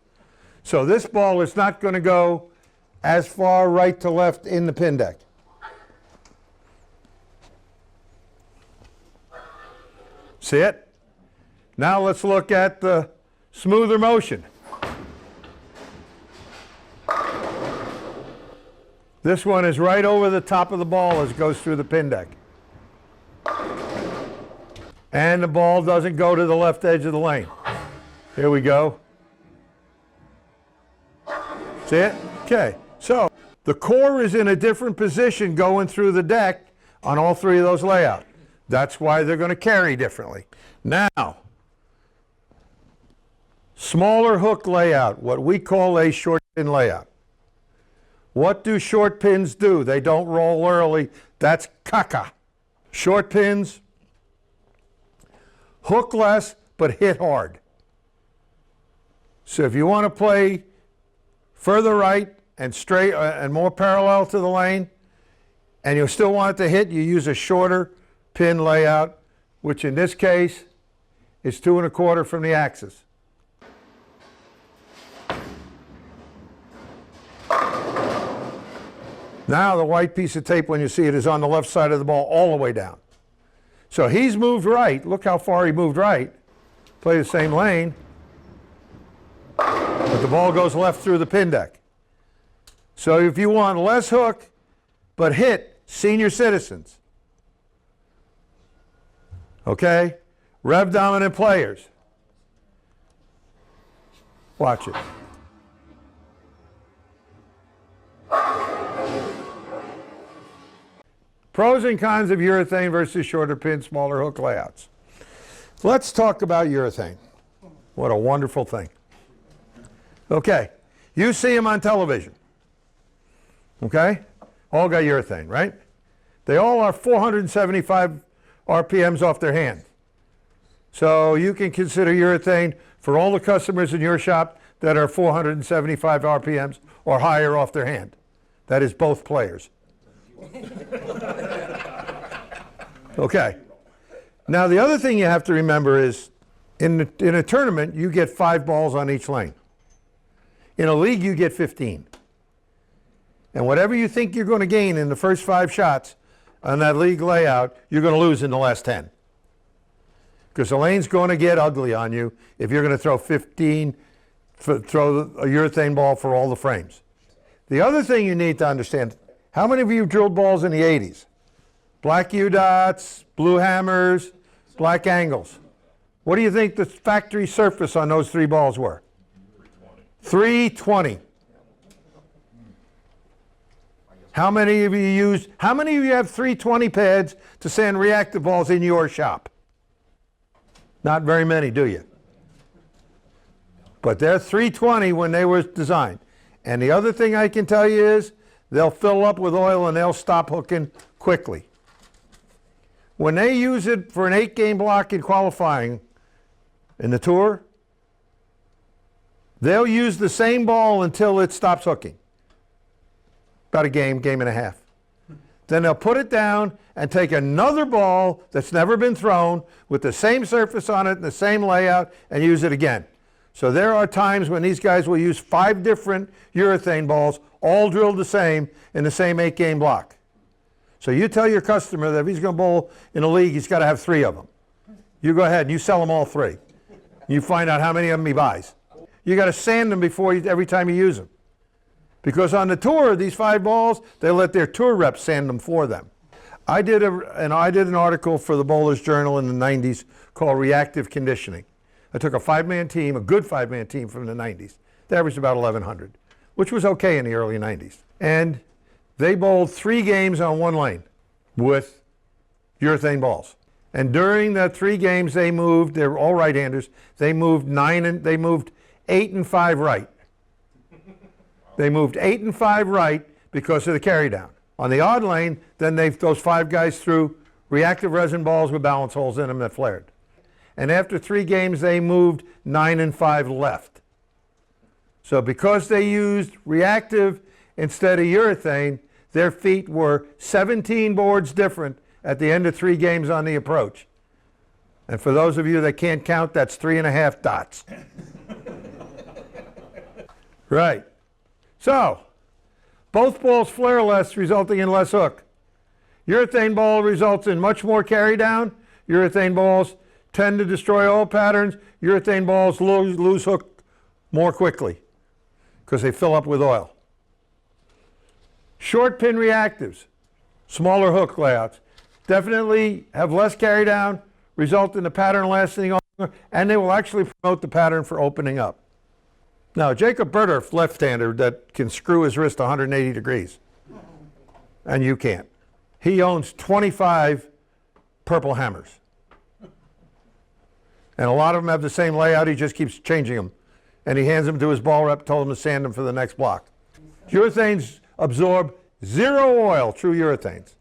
So this ball is not going to go as far right to left in the pin deck. See it? Now let's look at the smoother motion. This one is right over the top of the ball as it goes through the pin deck. And the ball doesn't go to the left edge of the lane. Here we go. See it? Okay. So the core is in a different position going through the deck on all 3 of those layouts. That's why they're going to carry differently. Now, smaller hook layout, what we call a short pin layout. What do short pins do? They don't roll early. That's caca. Short pins hook less but hit hard. So if you want to play further right and straight and more parallel to the lane, and you still want it to hit, you use a shorter pin layout, which in this case is 2 1/4 from the axis. Now the white piece of tape, when you see it, is on the left side of the ball all the way down. So he's moved right. Look how far he moved right. Play the same lane. But the ball goes left through the pin deck. So if you want less hook, but hit senior citizens, okay? Rev dominant players. Watch it. Pros and cons of urethane versus shorter pin, smaller hook layouts. Let's talk about urethane. What a wonderful thing. Okay, you see them on television. Okay? All got urethane, right? They all are 475 RPMs off their hand. So you can consider urethane for all the customers in your shop that are 475 RPMs or higher off their hand. That is both players. Okay. Now the other thing you have to remember is in a tournament you get 5 balls on each lane. In a league you get 15. And whatever you think you're going to gain in the first 5 shots on that league layout, you're going to lose in the last 10. Because the lane's going to get ugly on you if you're going to throw 15 throw a urethane ball for all the frames. The other thing you need to understand, how many of you drilled balls in the 80s? Black U-dots, blue hammers, black angles. What do you think the factory surface on those 3 balls were? 320. How many of you have 320 pads to sand reactive balls in your shop? Not very many, do you? But they're 320 when they were designed. And the other thing I can tell you is they'll fill up with oil and they'll stop hooking quickly. When they use it for an 8-game block in qualifying in the tour, they'll use the same ball until it stops hooking. About a game and a half. Then they'll put it down and take another ball that's never been thrown with the same surface on it and the same layout and use it again. So there are times when these guys will use 5 different urethane balls, all drilled the same in the same 8-game block. So you tell your customer that if he's going to bowl in a league, he's got to have 3 of them. You go ahead and you sell them all 3. You find out how many of them he buys. You got to sand them every time you use them. Because on the tour, these 5 balls, they let their tour reps sand them for them. I did an article for the Bowler's Journal in the 90s called Reactive Conditioning. I took a 5-man team, a good 5-man team from the 90s. They averaged about 1,100, which was okay in the early 90s. And they bowled 3 games on 1 lane with urethane balls. And during the 3 games they moved, they were all right-handers, they moved 8 and 5 right. They moved 8 and 5 right because of the carry down. On the odd lane, then those 5 guys threw reactive resin balls with balance holes in them that flared. And after 3 games, they moved 9 and 5 left. So because they used reactive instead of urethane, their feet were 17 boards different at the end of 3 games on the approach. And for those of you that can't count, that's 3.5 dots. Right. So, both balls flare less, resulting in less hook. Urethane ball results in much more carry down. Urethane balls tend to destroy oil patterns. Urethane balls lose hook more quickly because they fill up with oil. Short pin reactives, smaller hook layouts, definitely have less carry down, result in the pattern lasting longer, and they will actually promote the pattern for opening up. Now, Jacob Berdorf, left-hander that can screw his wrist 180 degrees, and you can't. He owns 25 purple hammers. And a lot of them have the same layout, he just keeps changing them. And he hands them to his ball rep, told him to sand them for the next block. Urethanes absorb 0 oil, true urethanes.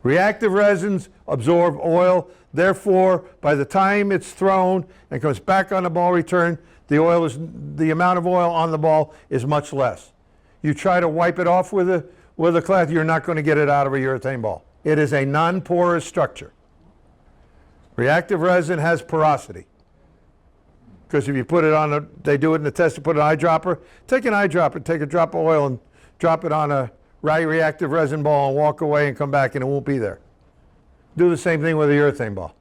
Reactive resins absorb oil, therefore, by the time it's thrown and comes back on the ball return, the amount of oil on the ball is much less. You try to wipe it off with a cloth, you're not going to get it out of a urethane ball. It is a non-porous structure. Reactive resin has porosity. Because if you put it on they do it in the test, you put an eyedropper, take an eyedropper, take a drop of oil and drop it on a reactive resin ball and walk away and come back and it won't be there. Do the same thing with a urethane ball.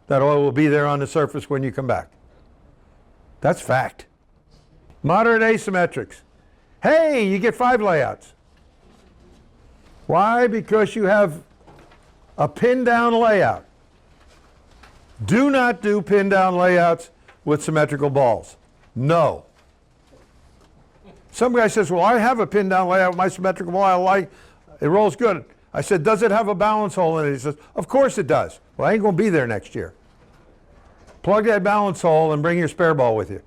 That oil will be there on the surface when you come back. That's fact. Moderate asymmetrics. Hey, you get 5 layouts. Why? Because you have a pin down layout. Do not do pin down layouts with symmetrical balls. No. Some guy says, well, I have a pin down layout with my symmetrical ball. I like it, rolls good. I said, does it have a balance hole in it? He says, of course it does. Well, I ain't going to be there next year. Plug that balance hole and bring your spare ball with you.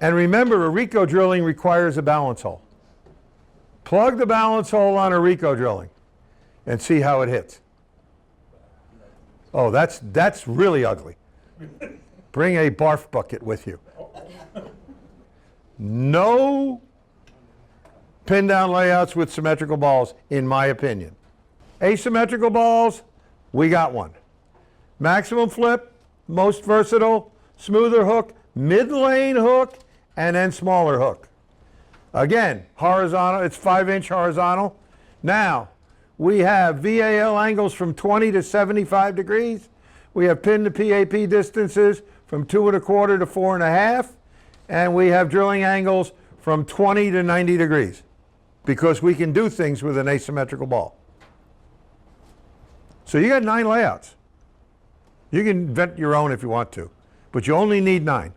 And remember, a Rico drilling requires a balance hole. Plug the balance hole on a Rico drilling and see how it hits. Oh, that's really ugly. Bring a barf bucket with you. No pin down layouts with symmetrical balls, in my opinion. Asymmetrical balls, we got one. Maximum flip, most versatile, smoother hook, mid-lane hook, and then smaller hook. Again, horizontal, it's 5-inch horizontal. Now, we have VAL angles from 20 to 75 degrees. We have pin to PAP distances from 2 1/4 to 4 1/2, and we have drilling angles from 20 to 90 degrees because we can do things with an asymmetrical ball. So you got 9 layouts. You can invent your own if you want to, but you only need 9.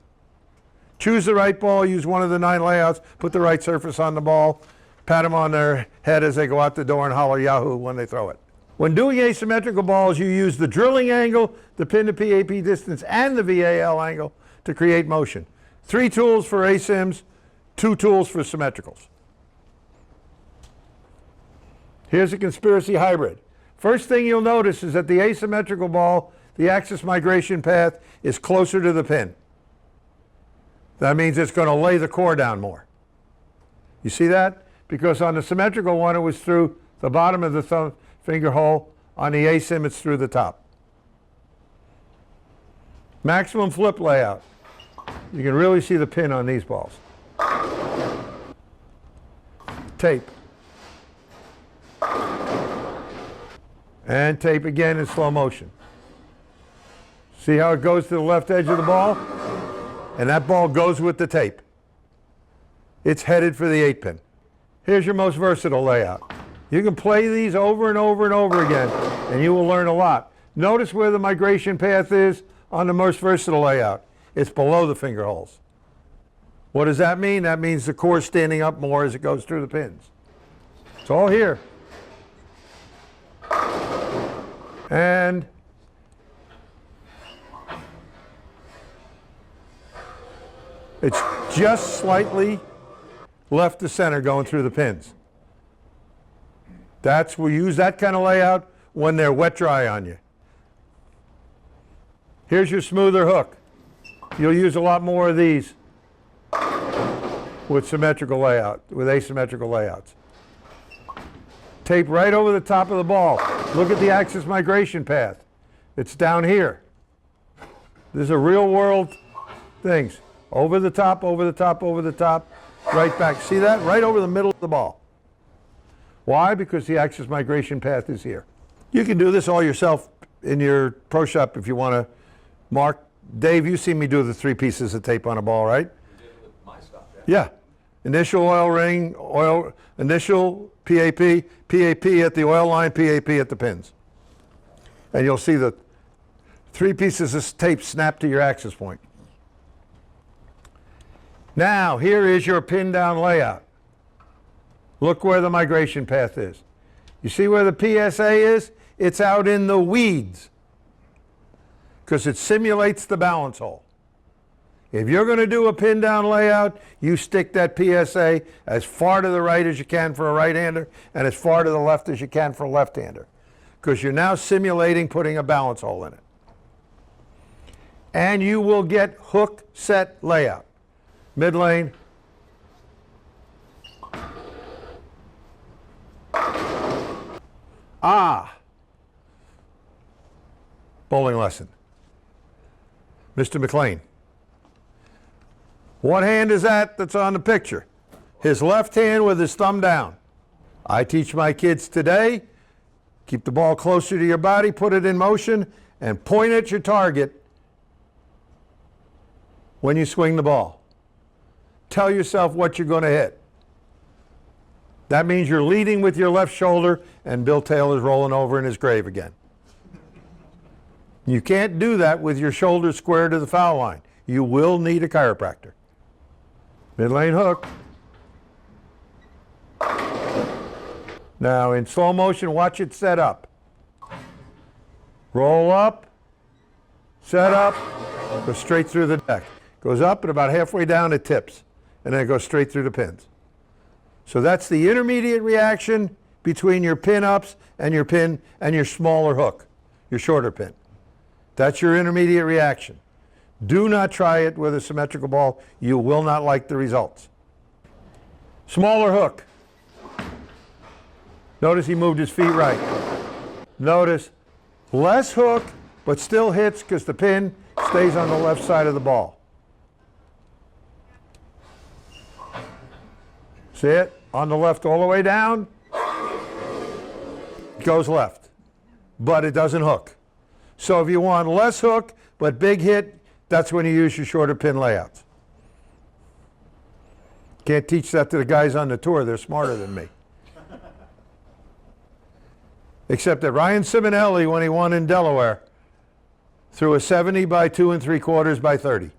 Choose the right ball, use one of the 9 layouts, put the right surface on the ball, pat them on their head as they go out the door and holler Yahoo when they throw it. When doing asymmetrical balls, you use the drilling angle, the pin to PAP distance, and the VAL angle to create motion. 3 tools for asyms, 2 tools for symmetricals. Here's a conspiracy hybrid. First thing you'll notice is that the asymmetrical ball, the axis migration path is closer to the pin. That means it's going to lay the core down more. You see that? Because on the symmetrical one, it was through the bottom of the thumb finger hole. On the asym, it's through the top. Maximum flip layout. You can really see the pin on these balls. Tape. And tape again in slow motion. See how it goes to the left edge of the ball? And that ball goes with the tape. It's headed for the 8-pin. Here's your most versatile layout. You can play these over and over and over again, and you will learn a lot. Notice where the migration path is on the most versatile layout. It's below the finger holes. What does that mean? That means the core is standing up more as it goes through the pins. It's all here. And it's just slightly left to center going through the pins. We use that kind of layout when they're wet dry on you. Here's your smoother hook. You'll use a lot more of these with symmetrical layout, with asymmetrical layouts. Tape right over the top of the ball. Look at the axis migration path. It's down here. These are real world things. Over the top, over the top, over the top, right back. See that? Right over the middle of the ball. Why? Because the axis migration path is here. You can do this all yourself in your pro shop if you want to mark. Dave, you see me do the 3 pieces of tape on a ball, right? You did it with my stuff, Yeah. Initial oil ring, initial PAP, PAP at the oil line, PAP at the pins. And you'll see the 3 pieces of tape snap to your axis point. Now, here is your pin down layout. Look where the migration path is. You see where the PSA is? It's out in the weeds because it simulates the balance hole. If you're going to do a pin down layout, you stick that PSA as far to the right as you can for a right-hander and as far to the left as you can for a left-hander because you're now simulating putting a balance hole in it. And you will get hook set layout. Mid lane. Bowling lesson. Mr. McLean. What hand is that that's on the picture? His left hand with his thumb down. I teach my kids today, keep the ball closer to your body, put it in motion, and point at your target when you swing the ball. Tell yourself what you're going to hit. That means you're leading with your left shoulder and Bill Taylor's rolling over in his grave again. You can't do that with your shoulder square to the foul line. You will need a chiropractor. Mid lane hook. Now in slow motion, watch it set up. Roll up, set up, go straight through the deck. Goes up and about halfway down it tips. And then it goes straight through the pins. So that's the intermediate reaction between your pin ups and your pin and your smaller hook, your shorter pin. That's your intermediate reaction. Do not try it with a symmetrical ball. You will not like the results. Smaller hook. Notice he moved his feet right. Notice less hook, but still hits because the pin stays on the left side of the ball. See it? On the left all the way down. It goes left. But it doesn't hook. So if you want less hook, but big hit, that's when you use your shorter pin layouts. Can't teach that to the guys on the tour. They're smarter than me. Except that Ryan Simonelli, when he won in Delaware, threw a 70 by 2 3/4 by 30.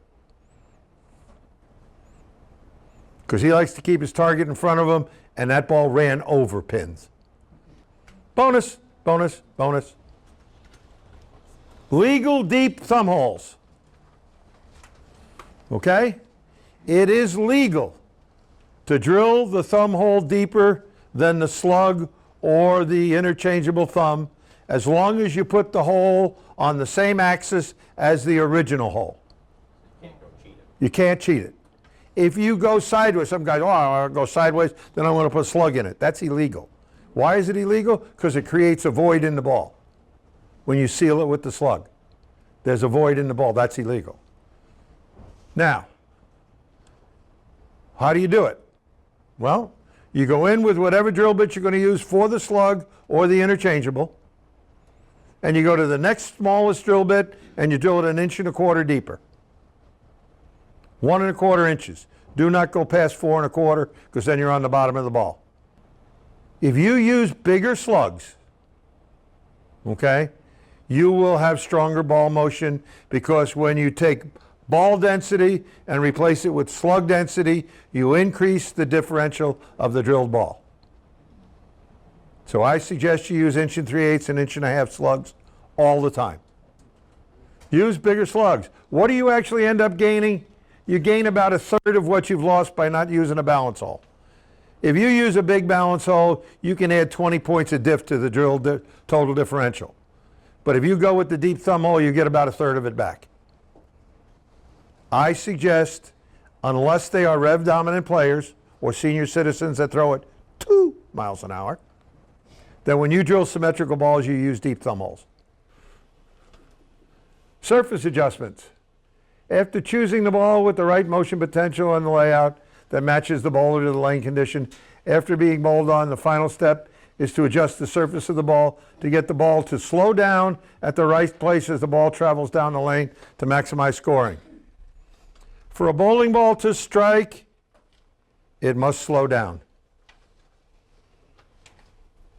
Because he likes to keep his target in front of him, and that ball ran over pins. Bonus, bonus, bonus. Legal deep thumb holes. Okay? It is legal to drill the thumb hole deeper than the slug or the interchangeable thumb, as long as you put the hole on the same axis as the original hole. Can't go cheat it. You can't cheat it. If you go sideways, some guys, oh, I'll go sideways, then I want to put a slug in it. That's illegal. Why is it illegal? Because it creates a void in the ball. When you seal it with the slug, there's a void in the ball. That's illegal. Now, how do you do it? Well, you go in with whatever drill bit you're going to use for the slug or the interchangeable, and you go to the next smallest drill bit and you drill it 1 1/4 inches deeper. 1 1/4 inches. Do not go past 4 1/4, because then you're on the bottom of the ball. If you use bigger slugs, okay, you will have stronger ball motion, because when you take ball density and replace it with slug density, you increase the differential of the drilled ball. So I suggest you use 1 3/8 and 1 1/2 slugs all the time. Use bigger slugs. What do you actually end up gaining? You gain about 1/3 of what you've lost by not using a balance hole. If you use a big balance hole, you can add 20 points of diff to the drill total differential. But if you go with the deep thumb hole, you get about 1/3 of it back. I suggest, unless they are rev dominant players or senior citizens that throw it 2 miles an hour, that when you drill symmetrical balls, you use deep thumb holes. Surface adjustments. After choosing the ball with the right motion potential and the layout that matches the bowler to the lane condition, after being bowled on, the final step is to adjust the surface of the ball to get the ball to slow down at the right place as the ball travels down the lane to maximize scoring. For a bowling ball to strike, it must slow down.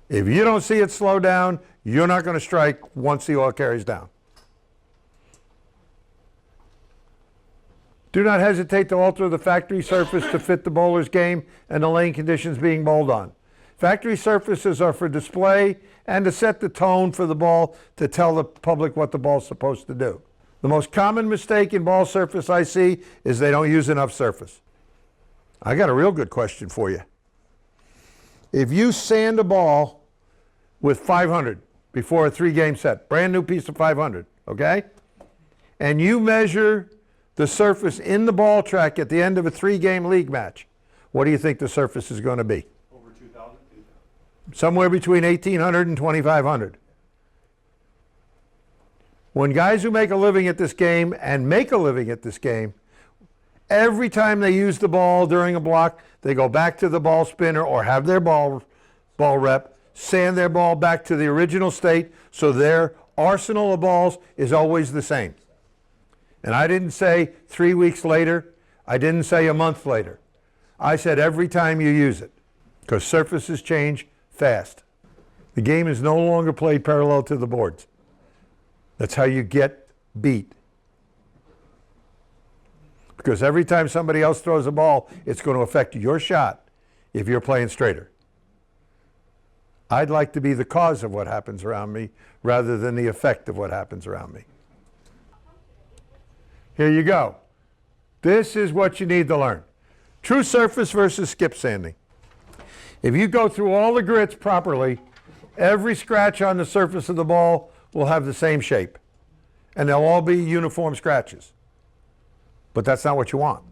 If you don't see it slow down, you're not going to strike once the oil carries down. Do not hesitate to alter the factory surface to fit the bowler's game and the lane conditions being bowled on. Factory surfaces are for display and to set the tone for the ball, to tell the public what the ball's supposed to do. The most common mistake in ball surface I see is they don't use enough surface. I got a real good question for you. If you sand a ball with 500 before a 3-game set, brand new piece of 500, okay? And you measure the surface in the ball track at the end of a 3-game league match, what do you think the surface is going to be? Over 2,000? Somewhere between 1,800 and 2,500. When guys who make a living at this game and make a living at this game, every time they use the ball during a block, they go back to the ball spinner or have their ball rep, sand their ball back to the original state, so their arsenal of balls is always the same. And I didn't say 3 weeks later. I didn't say a month later. I said every time you use it, because surfaces change fast. The game is no longer played parallel to the boards. That's how you get beat. Because every time somebody else throws a ball, it's going to affect your shot if you're playing straighter. I'd like to be the cause of what happens around me rather than the effect of what happens around me. Here you go. This is what you need to learn. True surface versus skip sanding. If you go through all the grits properly, every scratch on the surface of the ball will have the same shape. And they'll all be uniform scratches. But that's not what you want.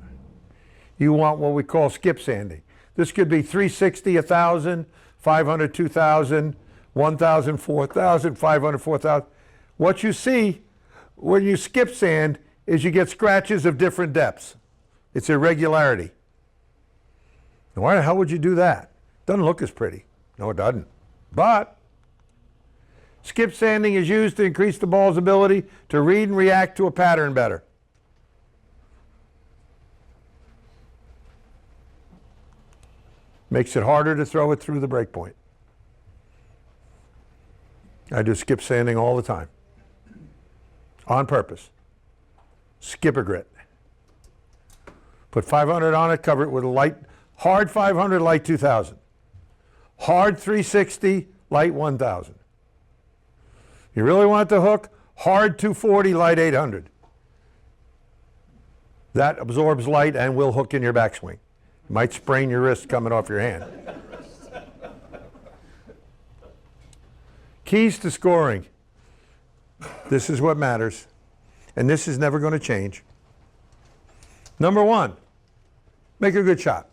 You want what we call skip sanding. This could be 360, 1,000, 500, 2,000, 1,000, 4,000, 500, 4,000. What you see when you skip sand is you get scratches of different depths. It's irregularity. Now, why the hell would you do that? Doesn't look as pretty. No, it doesn't. But skip sanding is used to increase the ball's ability to read and react to a pattern better. Makes it harder to throw it through the break point. I do skip sanding all the time. On purpose. Skipper grit. Put 500 on it, cover it with a light, hard 500, light 2000. Hard 360, light 1000. You really want the hook? Hard 240, light 800. That absorbs light and will hook in your backswing. Might sprain your wrist coming off your hand. Keys to scoring. This is what matters. And this is never going to change. Number one, make a good shot.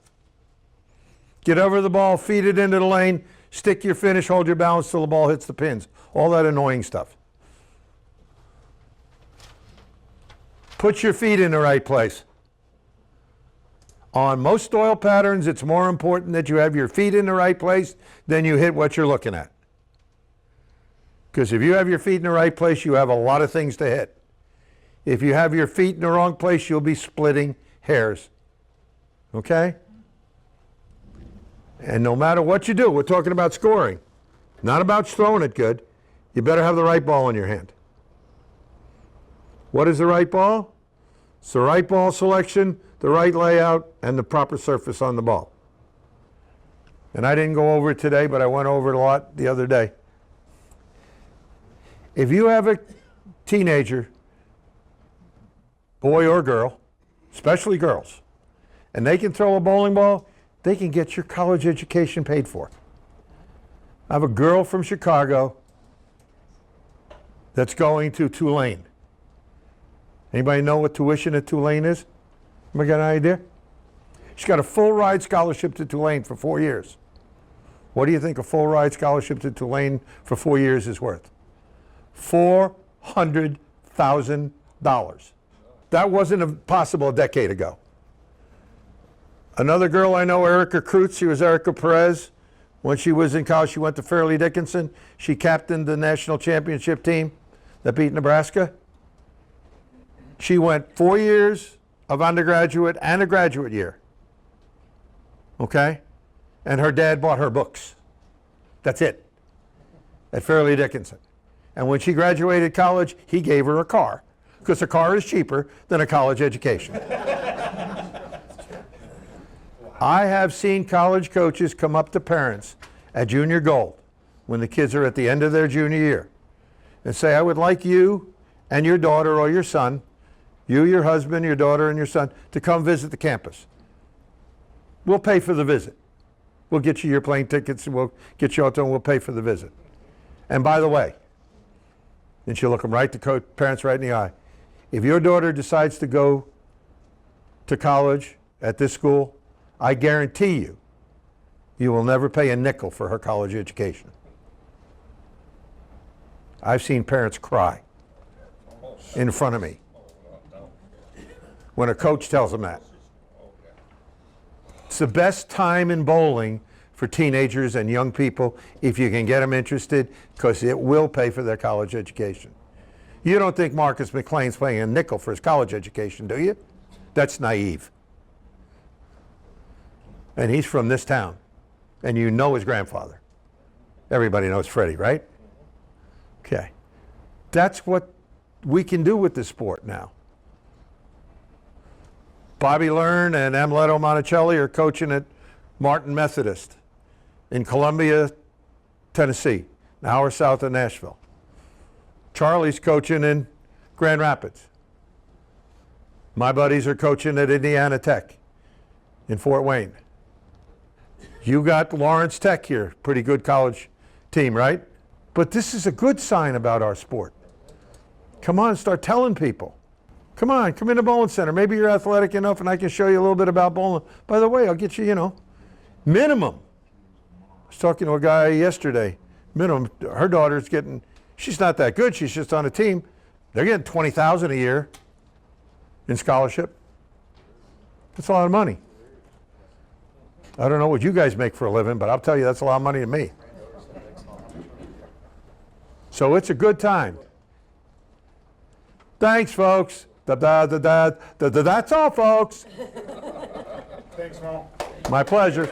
Get over the ball, feed it into the lane, stick your finish, hold your balance till the ball hits the pins. All that annoying stuff. Put your feet in the right place. On most oil patterns, it's more important that you have your feet in the right place than you hit what you're looking at. Because if you have your feet in the right place, you have a lot of things to hit. If you have your feet in the wrong place, you'll be splitting hairs. Okay? And no matter what you do, we're talking about scoring, not about throwing it good. You better have the right ball in your hand. What is the right ball? It's the right ball selection, the right layout, and the proper surface on the ball. And I didn't go over it today, but I went over it a lot the other day. If you have a teenager, boy or girl, especially girls, and they can throw a bowling ball, they can get your college education paid for. I have a girl from Chicago that's going to Tulane. Anybody know what tuition at Tulane is? Anybody got an idea? She's got a full ride scholarship to Tulane for 4 years. What do you think a full ride scholarship to Tulane for 4 years is worth? $400,000. That wasn't possible a decade ago. Another girl I know, Erica Kreutz, she was Erica Perez. When she was in college, she went to Fairleigh Dickinson. She captained the national championship team that beat Nebraska. She went 4 years of undergraduate and a graduate year. Okay? And her dad bought her books. That's it. At Fairleigh Dickinson. And when she graduated college, he gave her a car. Because a car is cheaper than a college education. I have seen college coaches come up to parents at junior gold when the kids are at the end of their junior year and say, I would like you and your daughter or your son, you, your husband, your daughter, and your son, to come visit the campus. We'll pay for the visit. We'll get you your plane tickets, and we'll get you out there, and we'll pay for the visit. And by the way, and she'll look them right to parents right in the eye. If your daughter decides to go to college at this school, I guarantee you, you will never pay a nickel for her college education. I've seen parents cry in front of me when a coach tells them that. It's the best time in bowling for teenagers and young people if you can get them interested, because it will pay for their college education. You don't think Marcus McLean's paying a nickel for his college education, do you? That's naive. And he's from this town, and you know his grandfather. Everybody knows Freddie, right? Okay. That's what we can do with this sport now. Bobby Learn and Amleto Monticelli are coaching at Martin Methodist in Columbia, Tennessee, an hour south of Nashville. Charlie's coaching in Grand Rapids. My buddies are coaching at Indiana Tech in Fort Wayne. You got Lawrence Tech here, pretty good college team, right? But this is a good sign about our sport. Come on, start telling people. Come on, come in the bowling center. Maybe you're athletic enough and I can show you a little bit about bowling. By the way, I'll get you, minimum. I was talking to a guy yesterday. Minimum, her daughter's getting, she's not that good, she's just on a team. They're getting $20,000 a year in scholarship. That's a lot of money. I don't know what you guys make for a living, but I'll tell you that's a lot of money to me. So it's a good time. Thanks, folks. That's all, folks. Thanks, Mo. My pleasure.